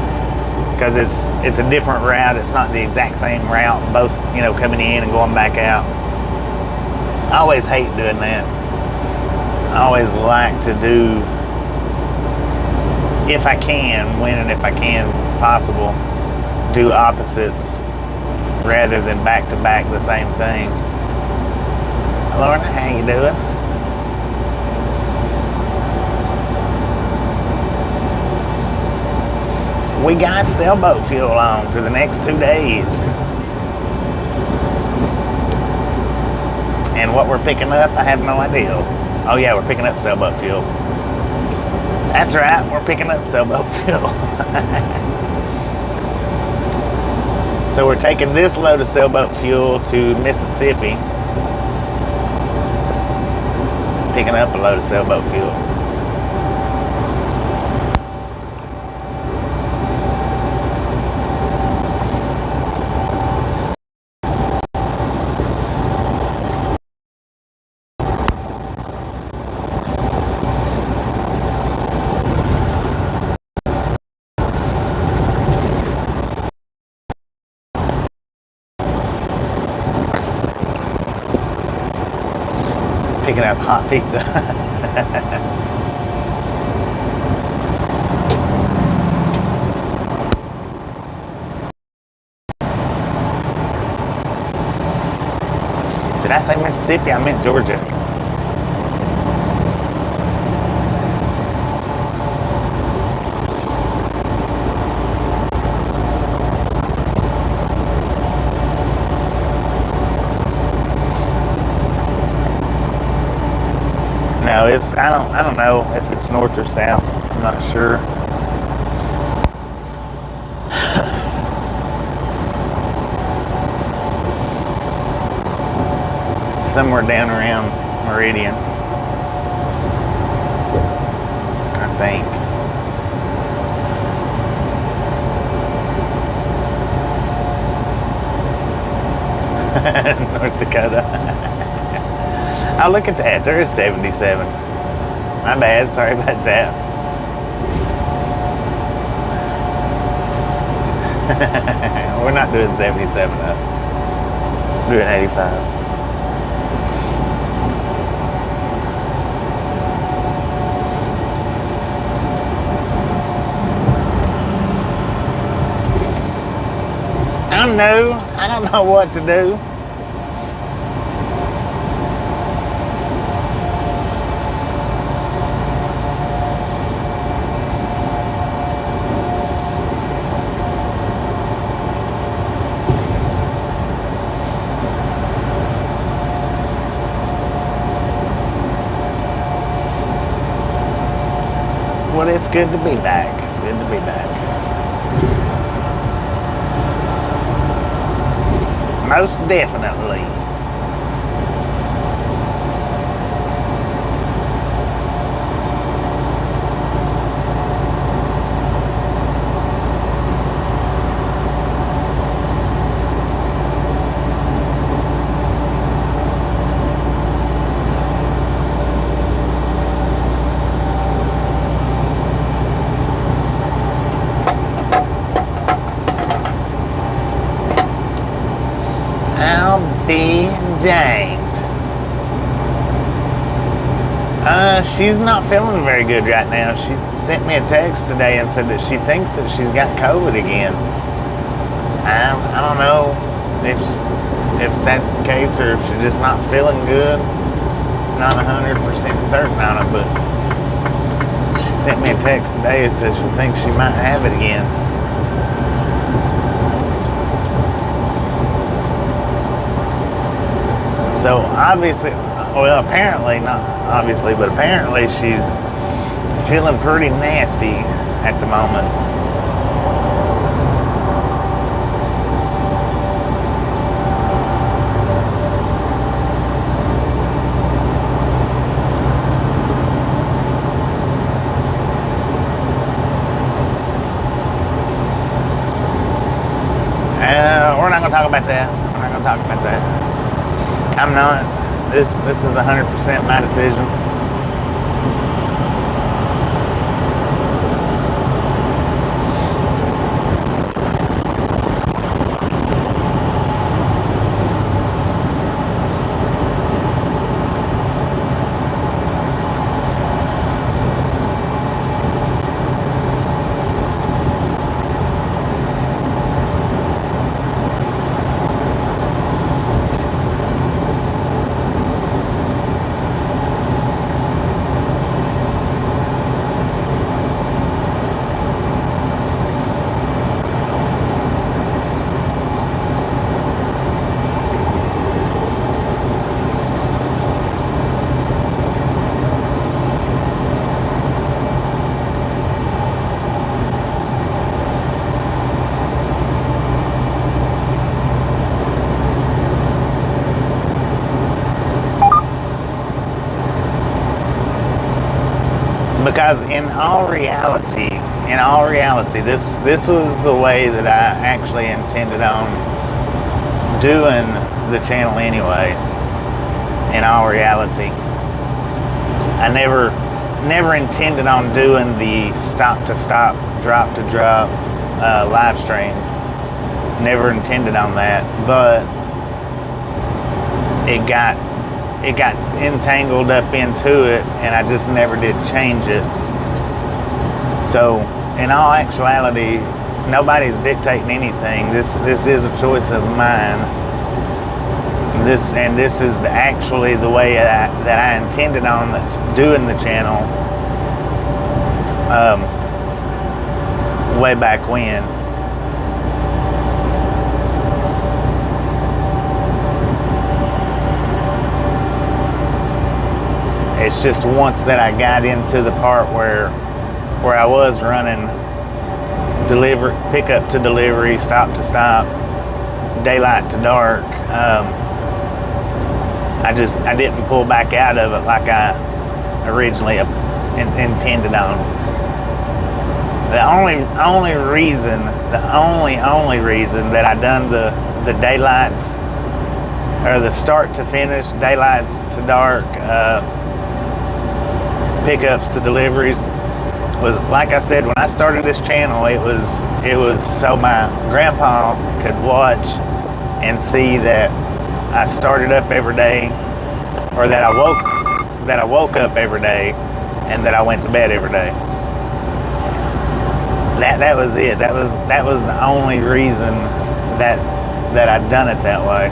A: because it's a different route. It's not the exact same route, both, you know, coming in and going back out. I always hate doing that. I always like to do, if I can, when and if I can possible, do opposites rather than back to back the same thing. Lorna, how you doing? We got sailboat fuel on for the next 2 days. And what we're picking up, I have no idea. Oh yeah, we're picking up sailboat fuel. That's right, we're picking up sailboat fuel. So we're taking this load of sailboat fuel to Mississippi. Picking up a load of sailboat fuel. Picking up hot pizza. Did I say Mississippi? I meant Georgia. No, it's I don't know if it's north or south. I'm not sure. Somewhere down around Meridian. think. North Dakota. Oh, look at that. There is 77. My bad. Sorry about that. We're not doing 77 up. We're doing 85. I don't know what to do. Well, it's good to be back. It's good to be back. Most definitely. Be danged. She's not feeling very good right now. She sent me a text today and said that she thinks that she's got COVID again. I don't know if that's the case or if she's just not feeling good. Not 100% certain on it, but she sent me a text today and said she thinks she might have it again. So obviously, well, apparently, not obviously, but apparently she's feeling pretty nasty at the moment. We're not going to talk about that. We're not going to talk about that. I'm not. This is 100% my decision. Because in all reality, this was the way that I actually intended on doing the channel anyway. In all reality, I never intended on doing the stop to stop, drop to drop live streams. Never intended on that, but it got entangled up into it, and I just never did change it. So in all actuality, nobody's dictating anything. This is a choice of mine. This is actually the way that I intended on doing the channel way back when. It's just once that I got into the part where I was running pickup to delivery, stop to stop, daylight to dark, I didn't pull back out of it like I originally intended on. The only reason that I done the daylights, or the start to finish, daylights to dark, pickups to deliveries, was, like I said, when I started this channel, it was so my grandpa could watch and see that I started up every day, or that I woke up every day, and that I went to bed every day. That was it. That was the only reason that I'd done it that way.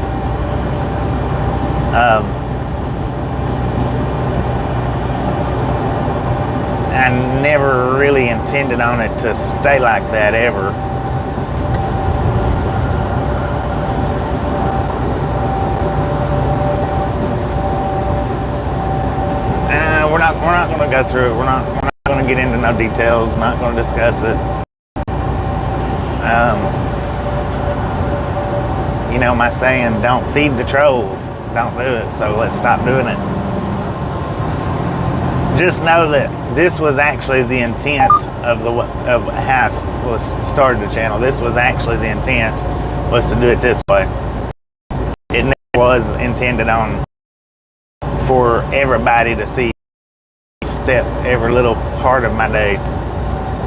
A: I never really intended on it to stay like that ever. We're not going to go through it. We're not going to get into no details. Not going to discuss it. You know my saying, don't feed the trolls. Don't do it. So let's stop doing it. Just know that this was actually the intent of how I started the channel. This was actually the intent, was to do it this way. It never was intended on for everybody to see every little part of my day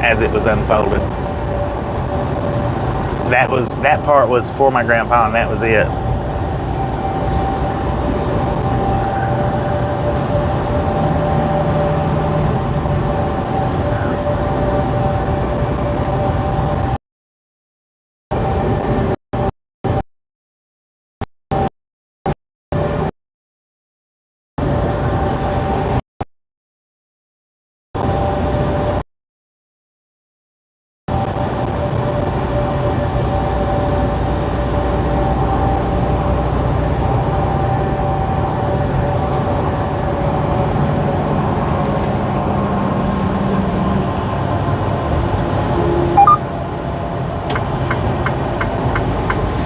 A: as it was unfolded. That part was for my grandpa, and that was it.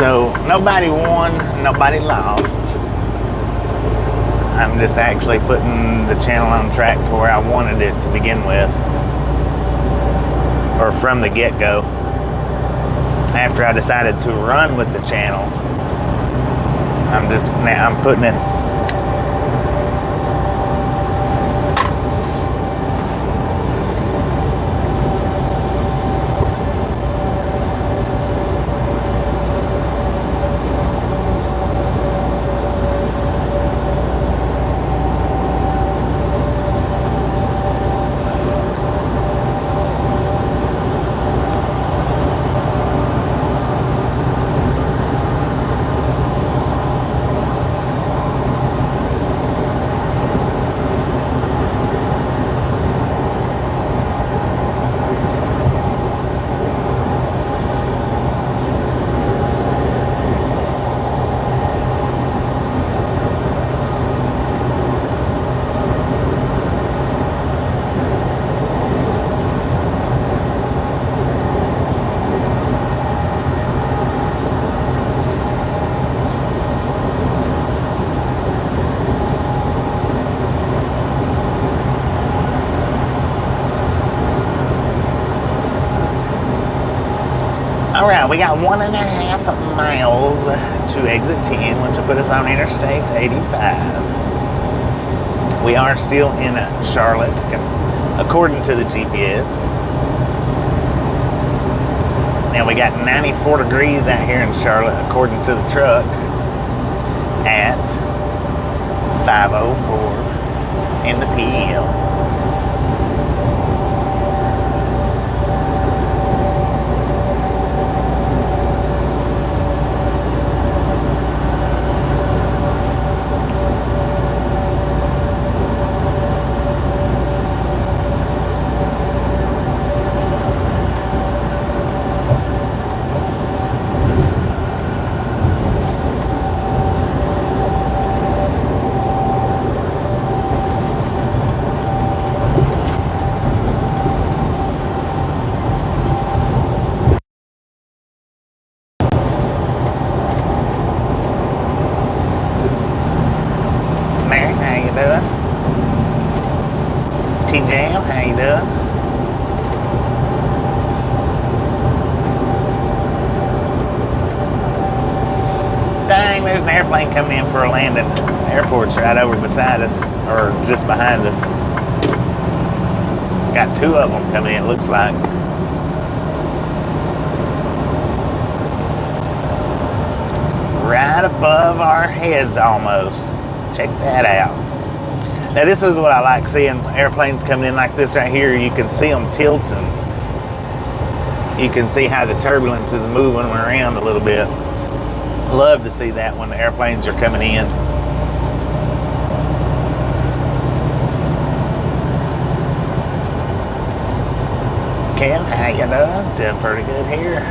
A: So nobody won, nobody lost. I'm just actually putting the channel on track to where I wanted it to begin with, or from the get-go. After I decided to run with the channel, I'm putting it. Alright, we got 1.5 miles to exit 10, which will put us on Interstate 85. We are still in Charlotte, according to the GPS. Now we got 94 degrees out here in Charlotte, according to the truck, at 5:04 in the PM. T-Jam, how you doing? Dang, there's an airplane coming in for a landing. The airport's right over beside us, or just behind us. Got two of them coming in, it looks like. Right above our heads almost. Check that out. Now this is what I like seeing, airplanes coming in like this right here. You can see them tilting. You can see how the turbulence is moving around a little bit. Love to see that when the airplanes are coming in. Ken, how you doing? Doing pretty good here.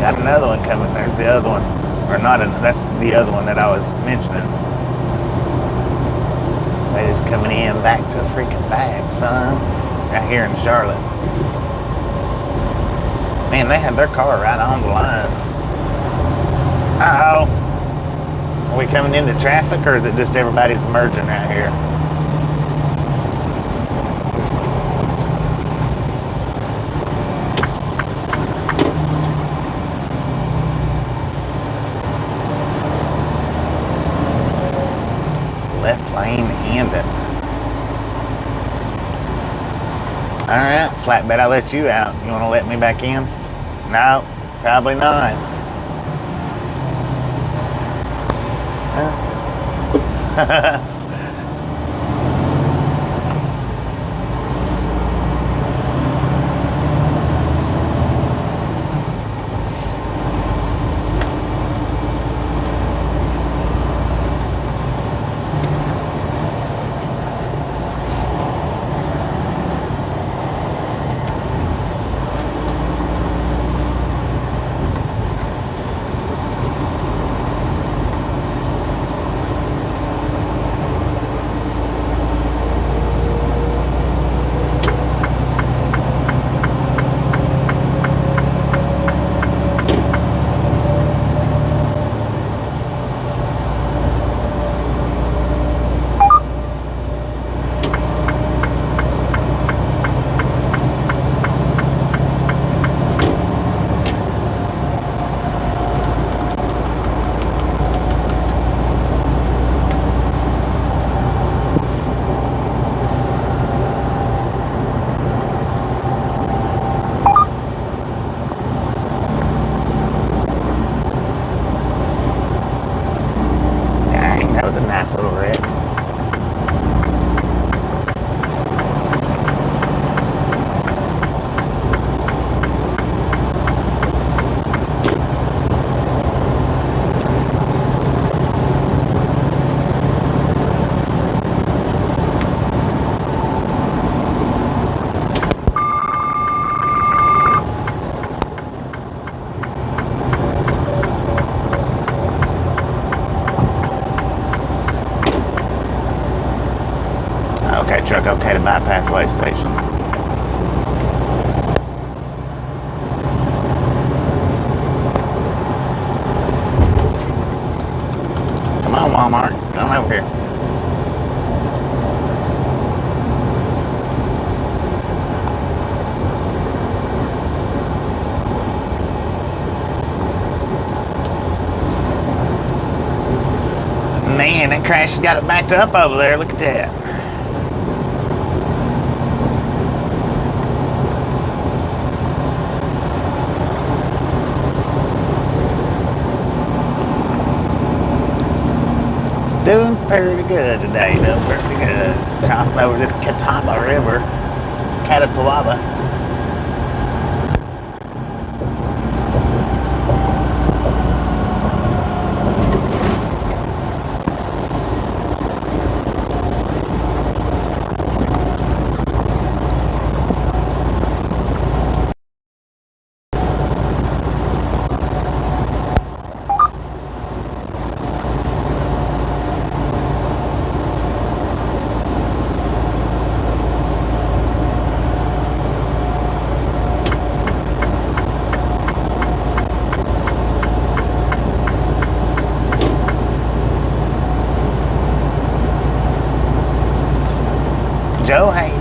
A: Got another one coming. There's the other one. Or not, that's the other one that I was mentioning. They just coming in back to freaking back, son. Right here in Charlotte. Man, they had their car right on the line. Uh-oh. Are we coming into traffic, or is it just everybody's merging right here? Left lane ended. Alright, flatbed, I'll let you out. You want to let me back in? No, probably not. Nice little wreck. Truck okay to bypass way station. Come on, Walmart, come over here. Man, that crash has got it backed up over there. Look at that. Doing pretty good today, doing pretty good. Crossing over this Catawba River, Catawba.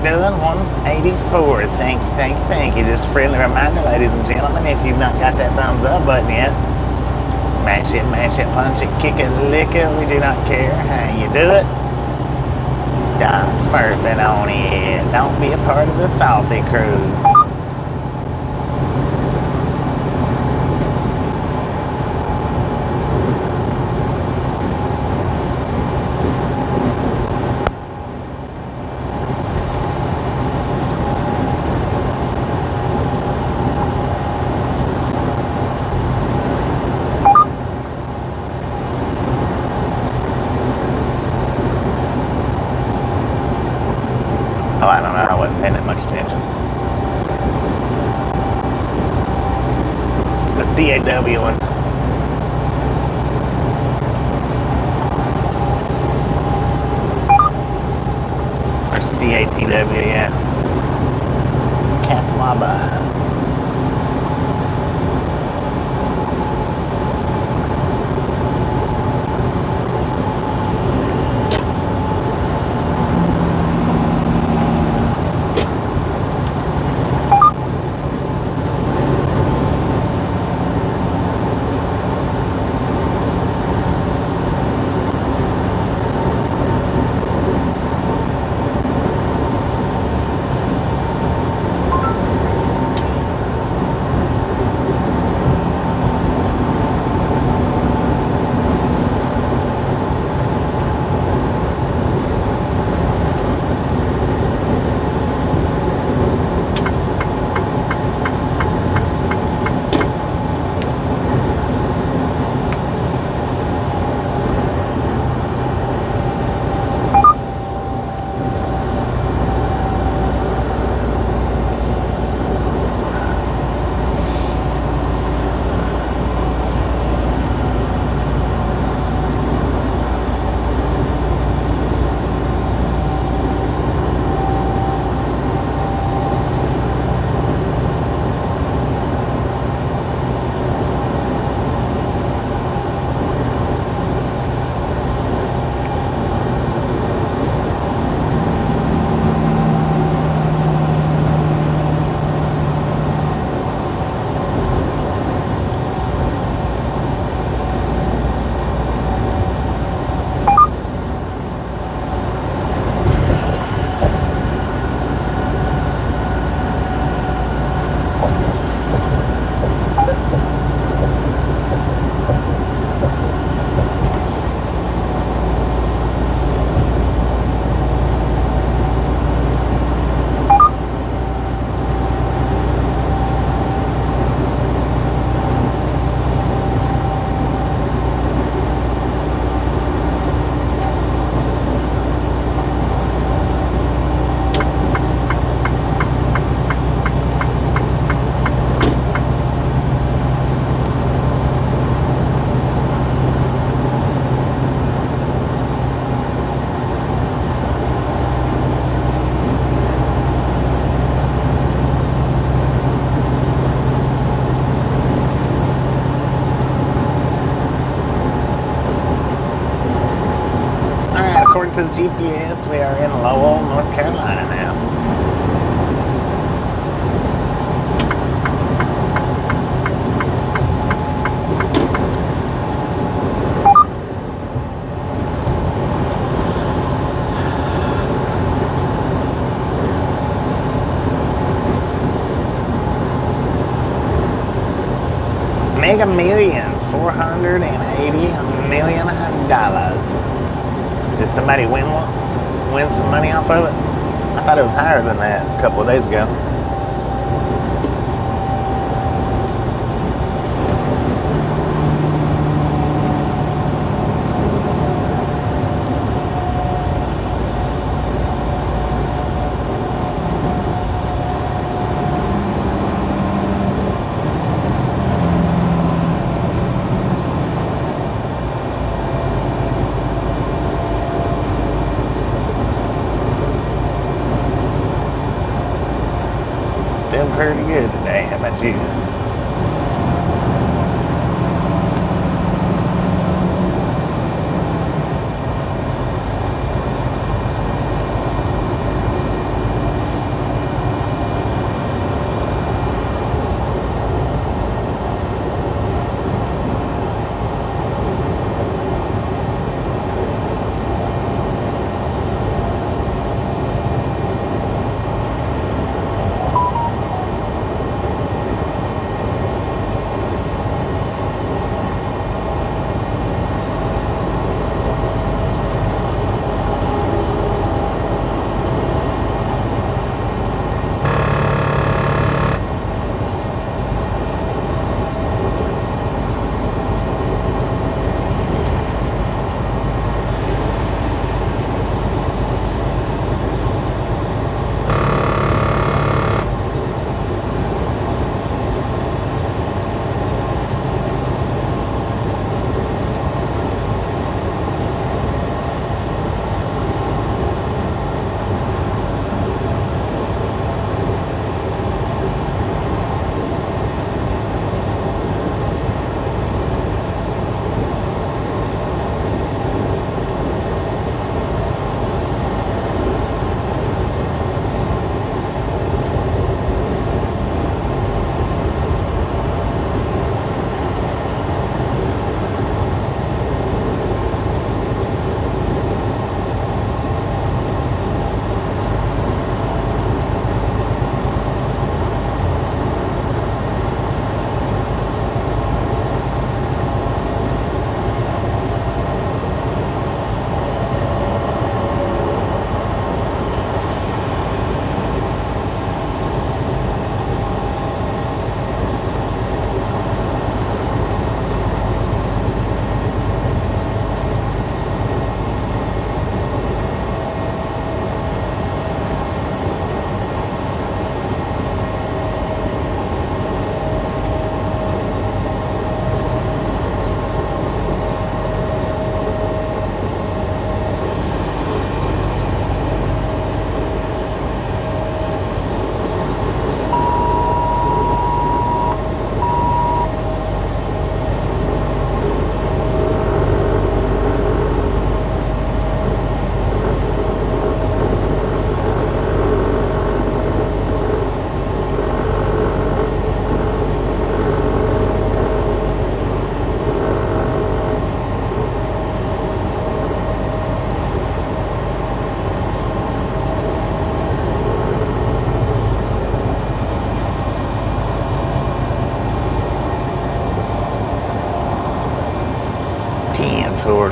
A: doing? 184. Thank you. Just a friendly reminder, ladies and gentlemen, if you've not got that thumbs up button yet, smash it, mash it, punch it, kick it, lick it. We do not care how you do it. Stop smurfing on it. Don't be a part of the salty crew. Oh, I don't know. I wasn't paying that much attention. It's the CAW one. Or CATW, yeah. Catwaba. According to the GPS, we are in Lowell, North Carolina now. Mega Millions, $480 million. Did somebody win some money off of it? I thought it was higher than that a couple of days ago. Doing pretty good today. How about you?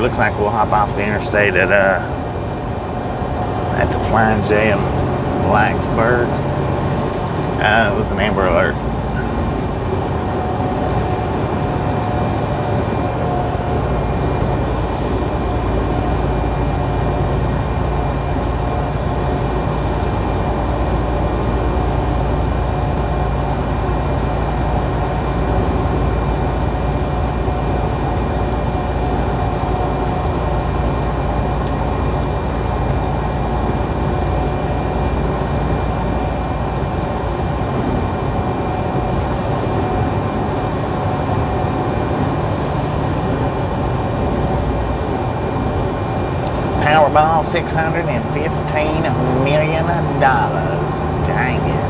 A: Blacksburg. Looks like we'll hop off the interstate at the Flying J in Blacksburg. It was an Amber Alert. Powerball, $615 million. Dang it.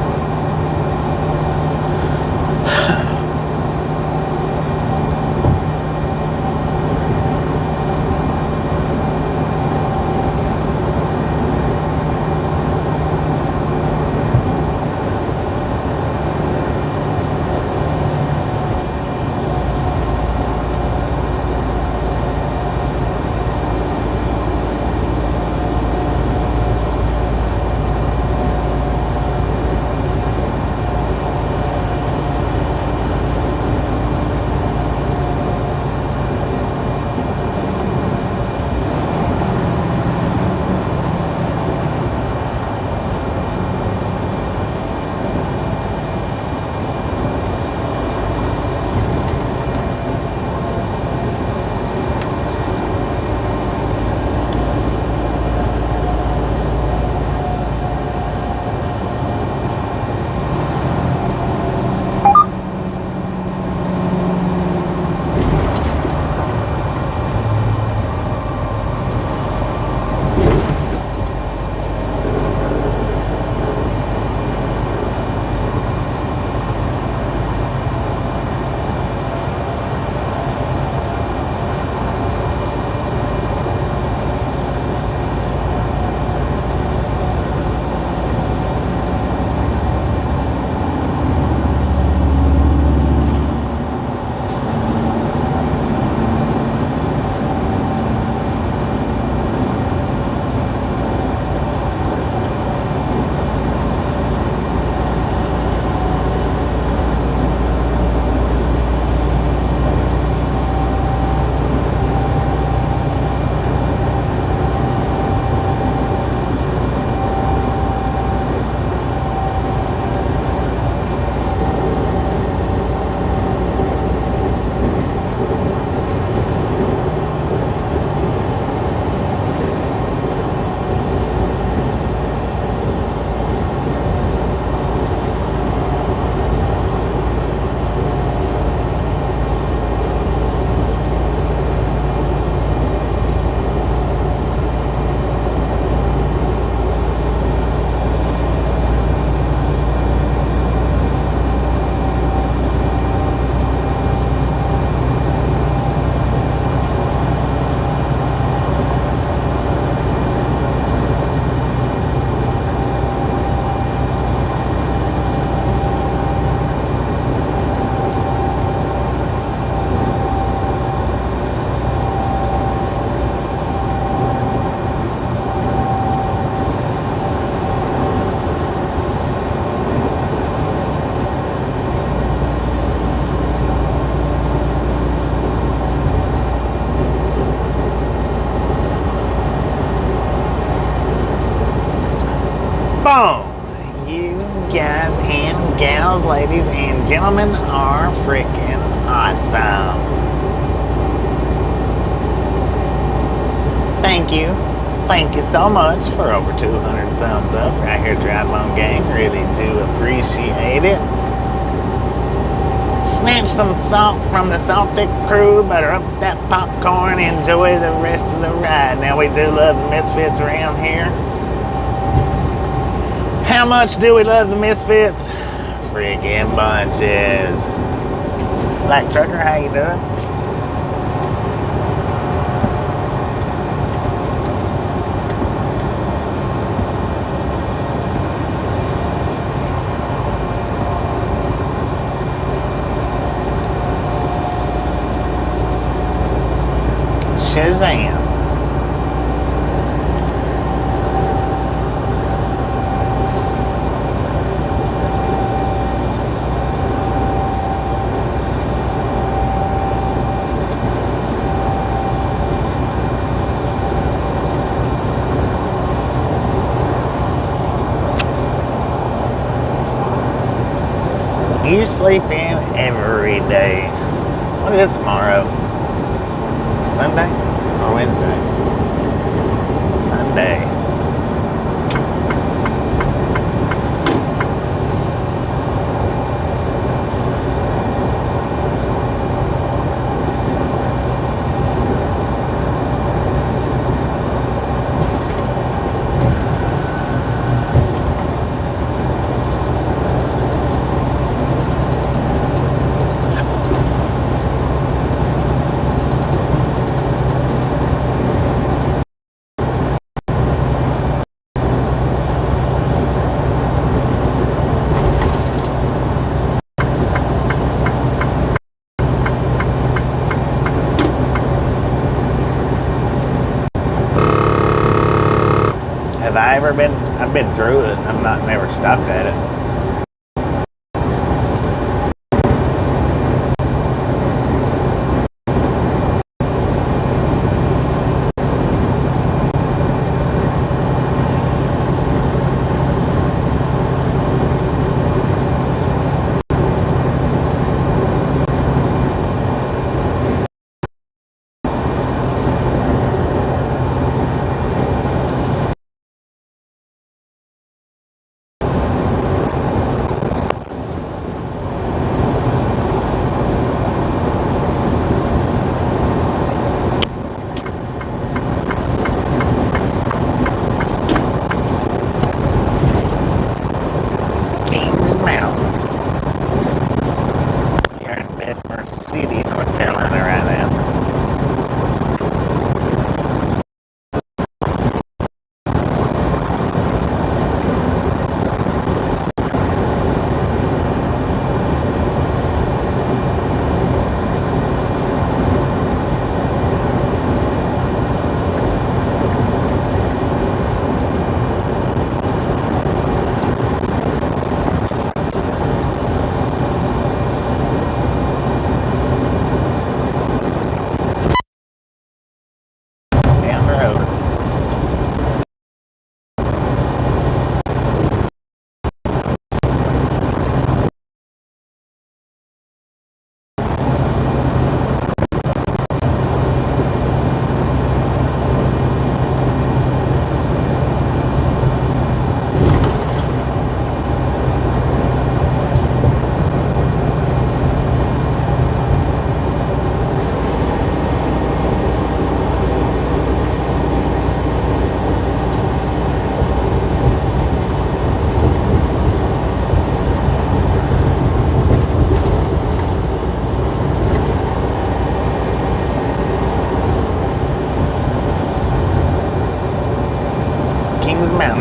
A: Boom! You guys and gals, ladies and gentlemen, are freaking awesome. Thank you. Thank you so much for over 200 thumbs up right here at Drive On Gang. Really do appreciate it. Snatch some salt from the Saltic crew, butter up that popcorn, enjoy the rest of the ride. Now, we do love the Misfits around here. How much do we love the Misfits? Friggin' bunches. Black Trucker, how you doing? Shazam. You sleep in every day. What is tomorrow? Sunday or Wednesday? Sunday. Have I ever been? I've been through it. I've never stopped at it.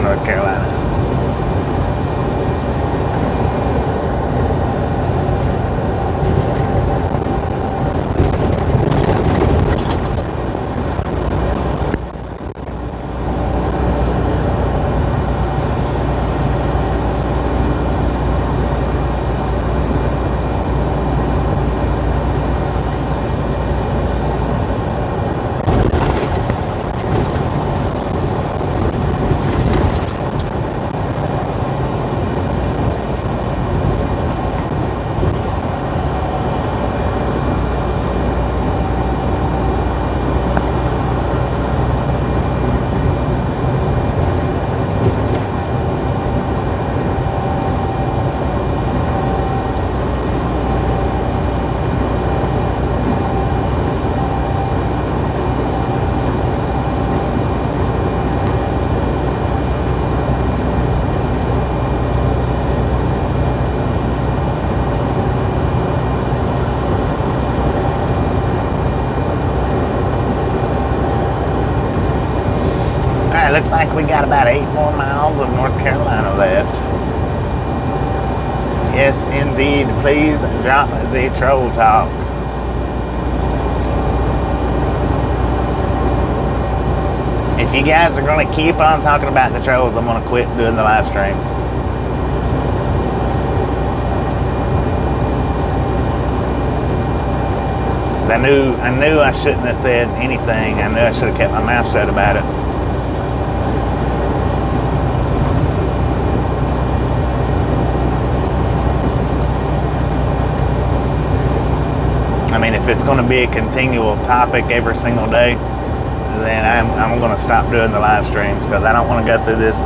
A: North Carolina. Looks like we got about 8 more miles of North Carolina left. Yes, indeed. Please drop the troll talk. If you guys are going to keep on talking about the trolls, I'm going to quit doing the live streams. I knew I shouldn't have said anything. I knew I should have kept my mouth shut about it. I mean, if it's going to be a continual topic every single day, then I'm going to stop doing the live streams, because I don't want to go through this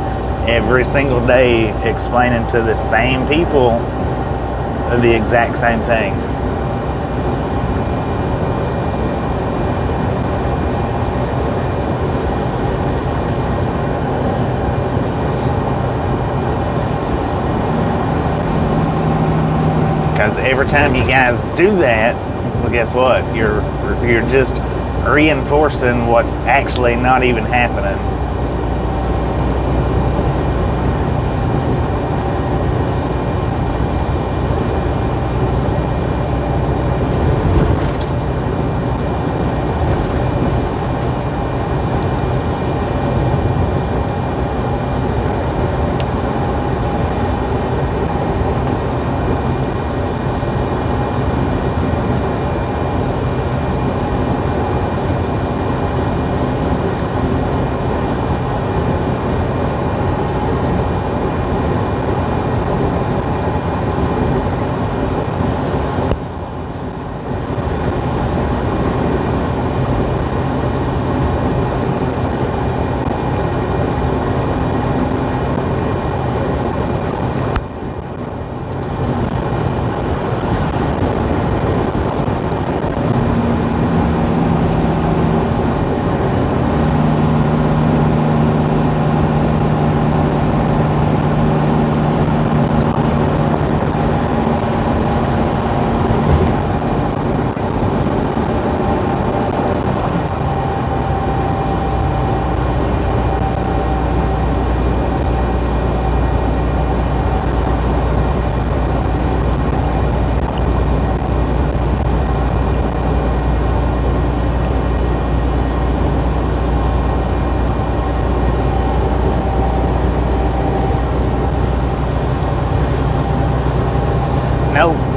A: every single day explaining to the same people the exact same thing. Because every time you guys do that, well, guess what? You're just reinforcing what's actually not even happening. No.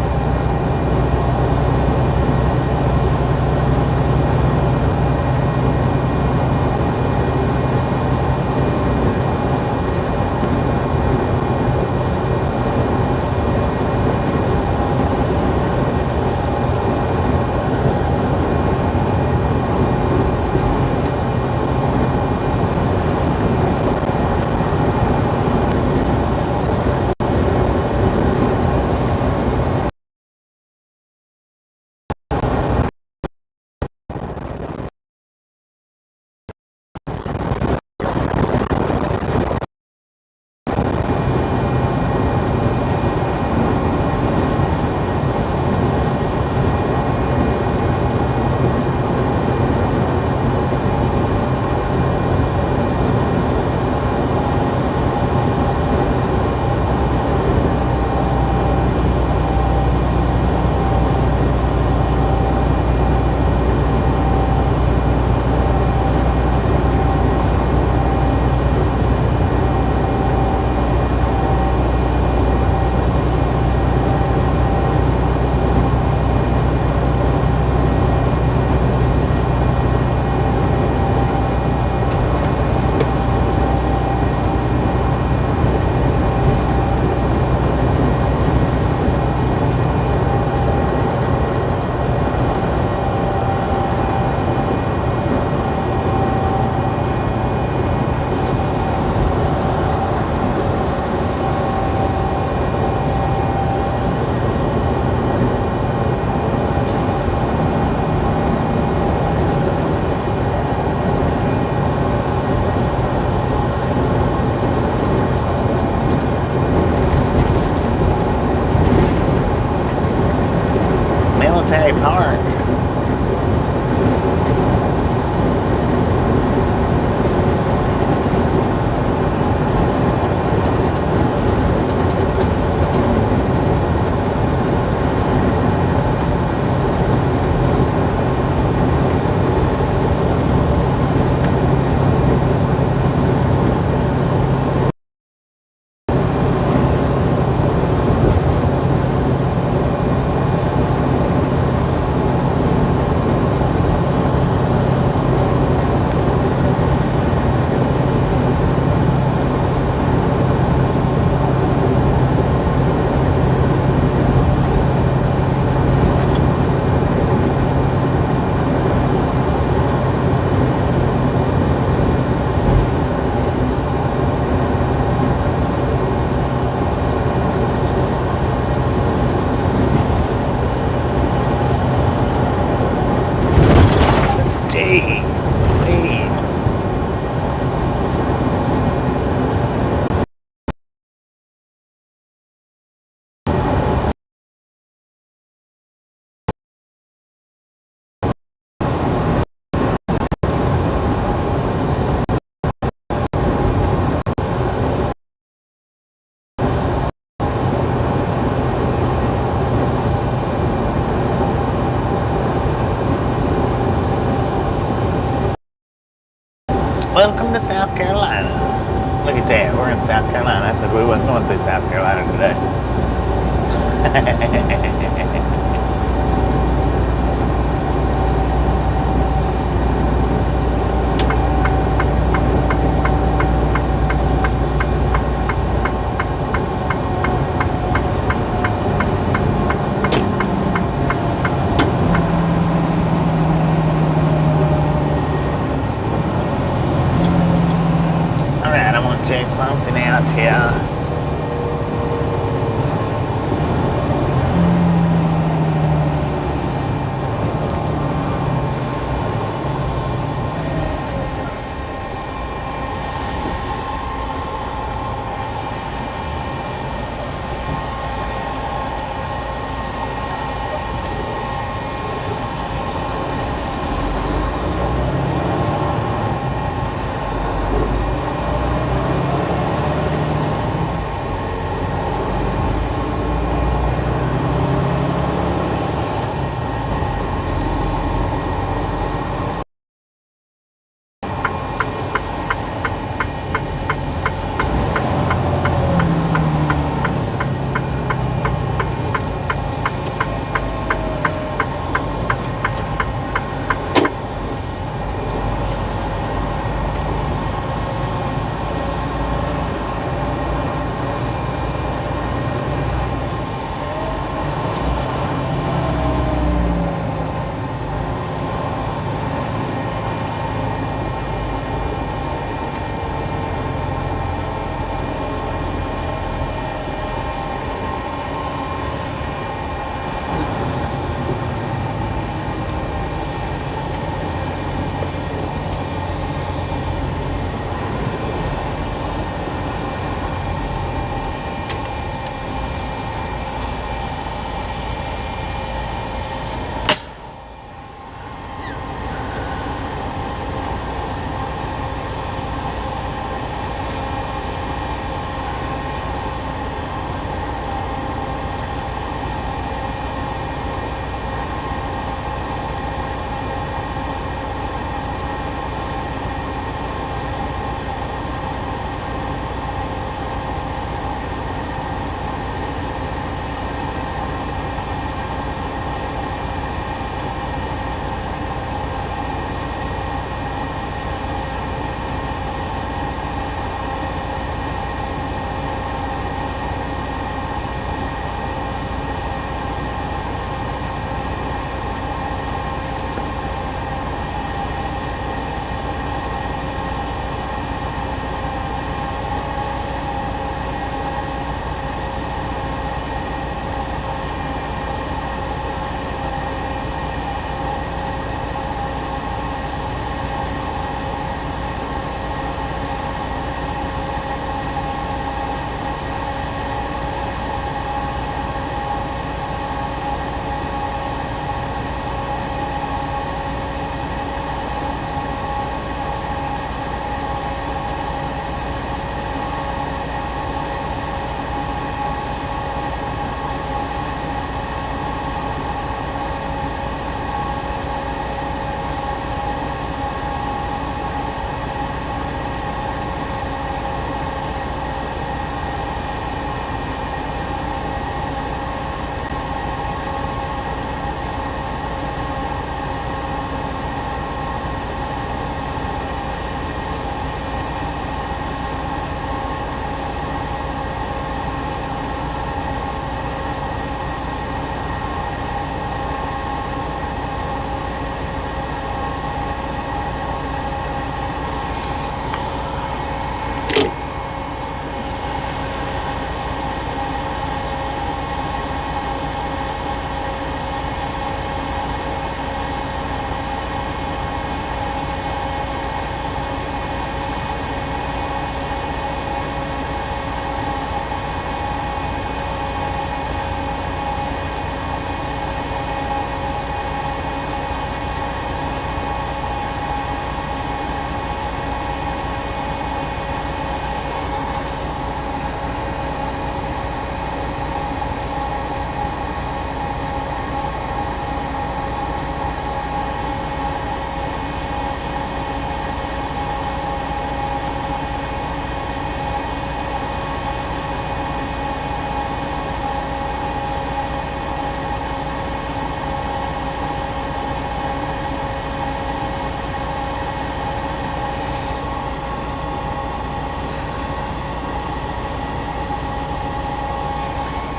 A: Military Park. to South Carolina. Look at that, we're in South Carolina. I said we wasn't going through South Carolina today. Check something out here.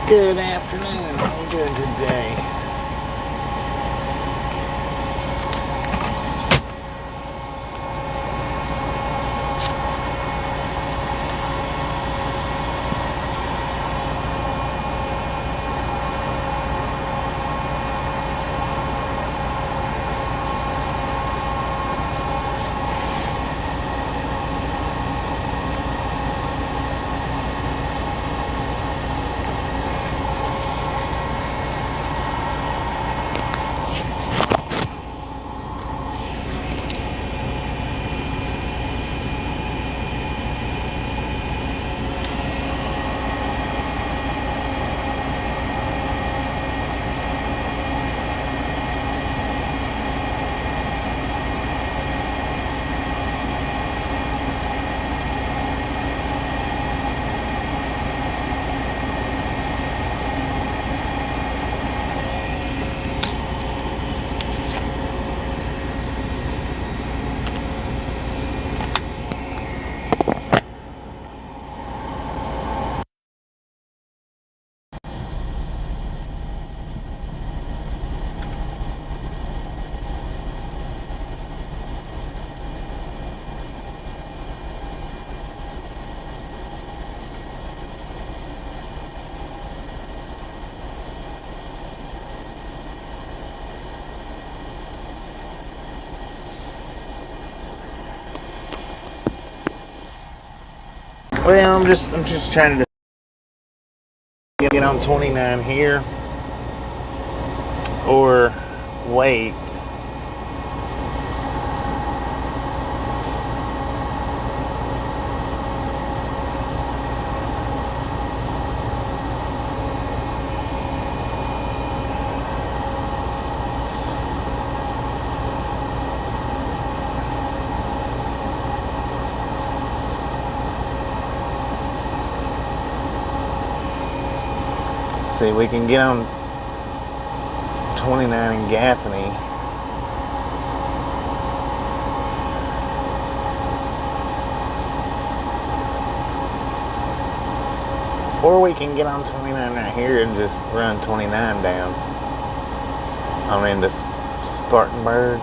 A: Good afternoon. I'm good today. Well, I'm just trying to get on 29 here or wait. See, we can get on 29 in Gaffney. Or we can get on 29 right here and just run 29 down. I mean, to Spartanburg.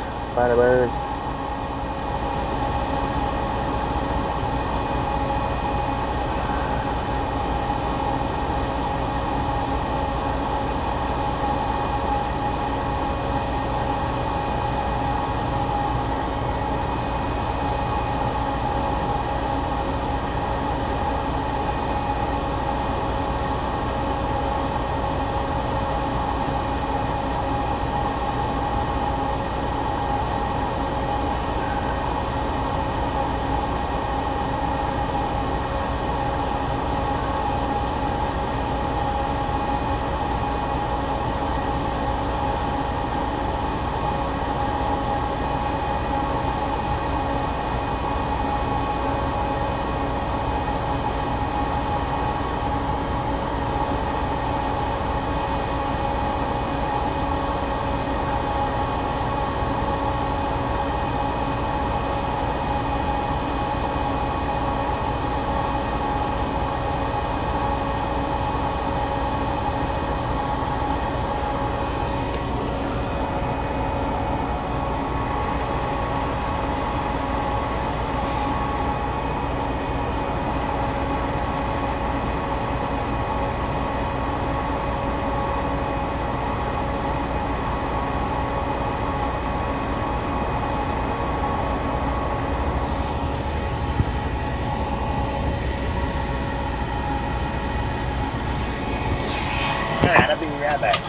A: Alright, I'll be right back.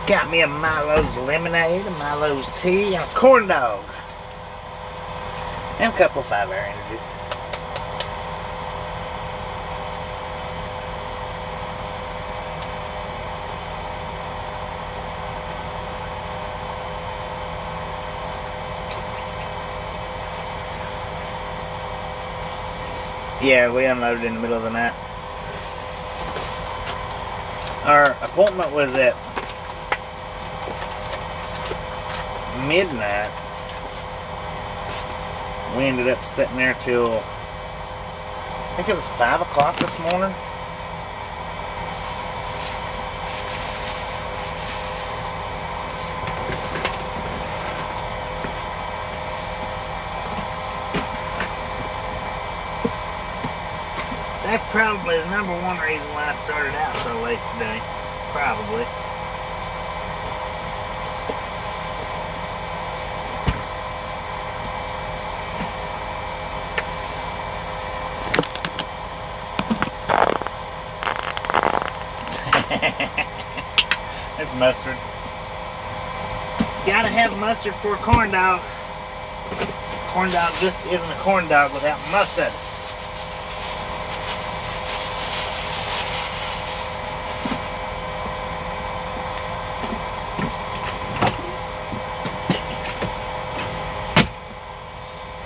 A: Got me a Milo's lemonade, a Milo's tea, and a corn dog. And a couple of 5-hour energies. Yeah, we unloaded in the middle of the night. Our appointment was at midnight. We ended up sitting there till, I think it was 5 o'clock this morning. That's probably the number one reason why I started out so late today. Probably. That's mustard. Gotta have mustard for a corn dog. Corn dog just isn't a corn dog without mustard.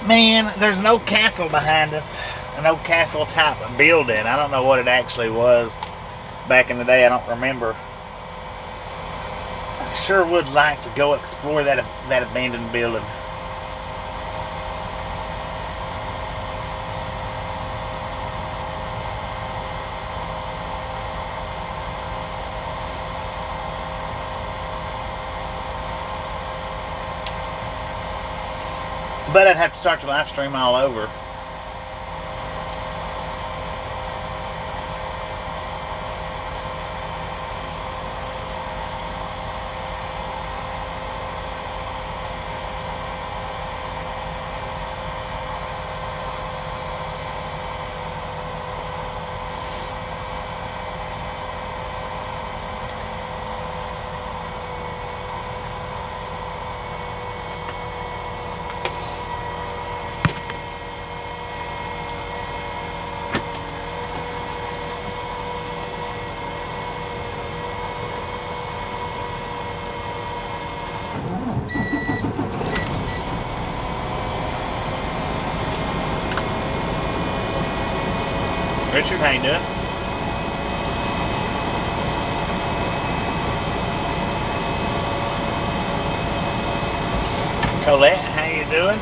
A: Man, there's an old castle behind us. An old castle type of building. I don't know what it actually was back in the day. I don't remember. I sure would like to go explore that abandoned building. But I'd have to start the live stream all over. Richard, how you doing? Colette, how you doing?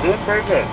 A: Doing pretty good.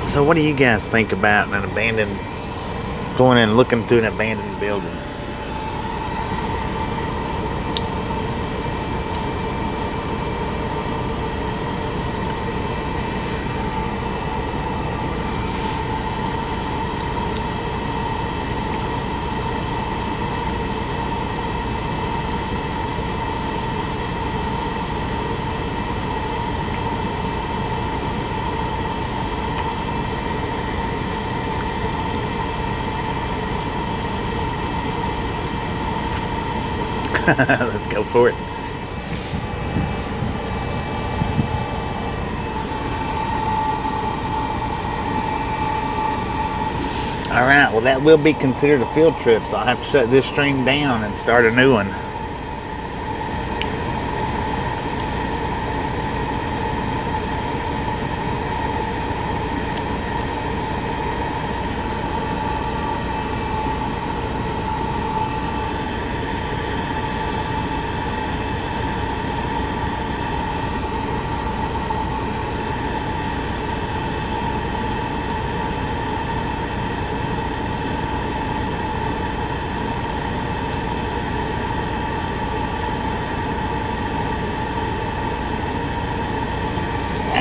A: So what do you guys think about an abandoned, going and looking through an abandoned building? Let's go for it. Alright, well that will be considered a field trip, so I'll have to shut this stream down and start a new one.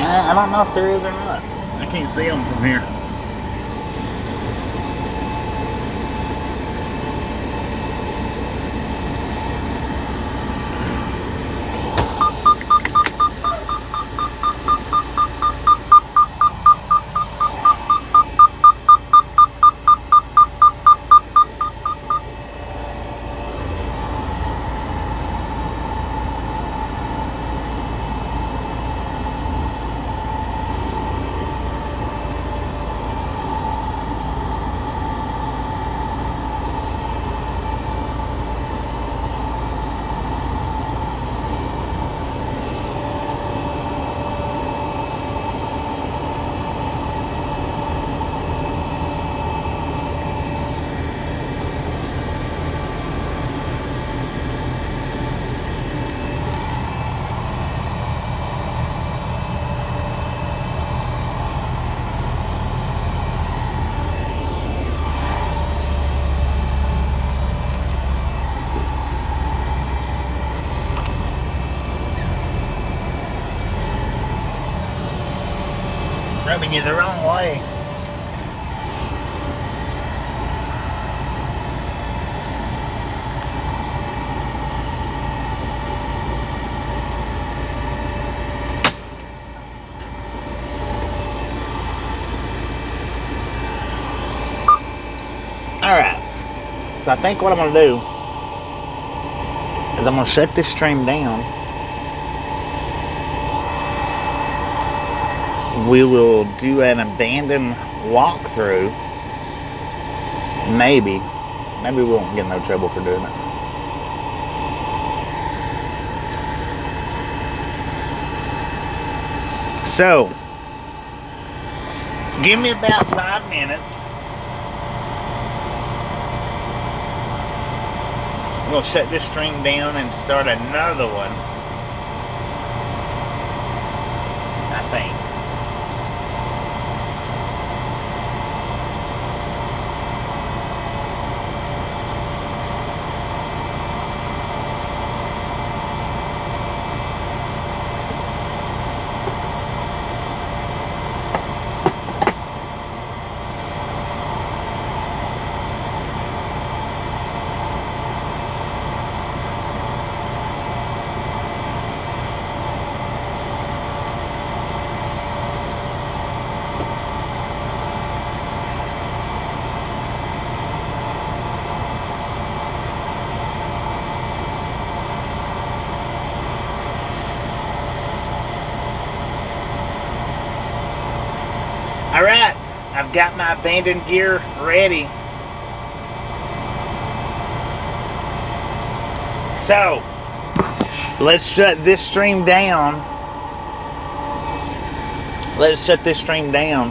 A: I don't know if there is or not. I can't see them from here. Rubbing you the wrong way. Alright, so I think what I'm going to do is I'm going to shut this stream down. We will do an abandoned walkthrough. Maybe we won't get in no trouble for doing it. So, give me about 5 minutes. We'll shut this stream down and start another one, I think. Alright, I've got my abandoned gear ready. So, let's shut this stream down. Let's shut this stream down.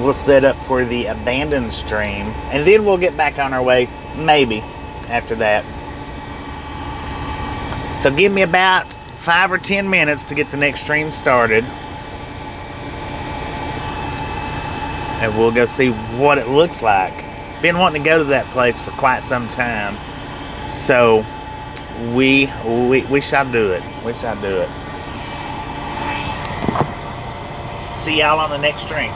A: We'll set up for the abandoned stream, and then we'll get back on our way, maybe, after that. So give me about 5 or 10 minutes to get the next stream started. and we'll go see what it looks like. Been wanting to go to that place for quite some time, so we shall do it. We shall do it. See y'all on the next stream.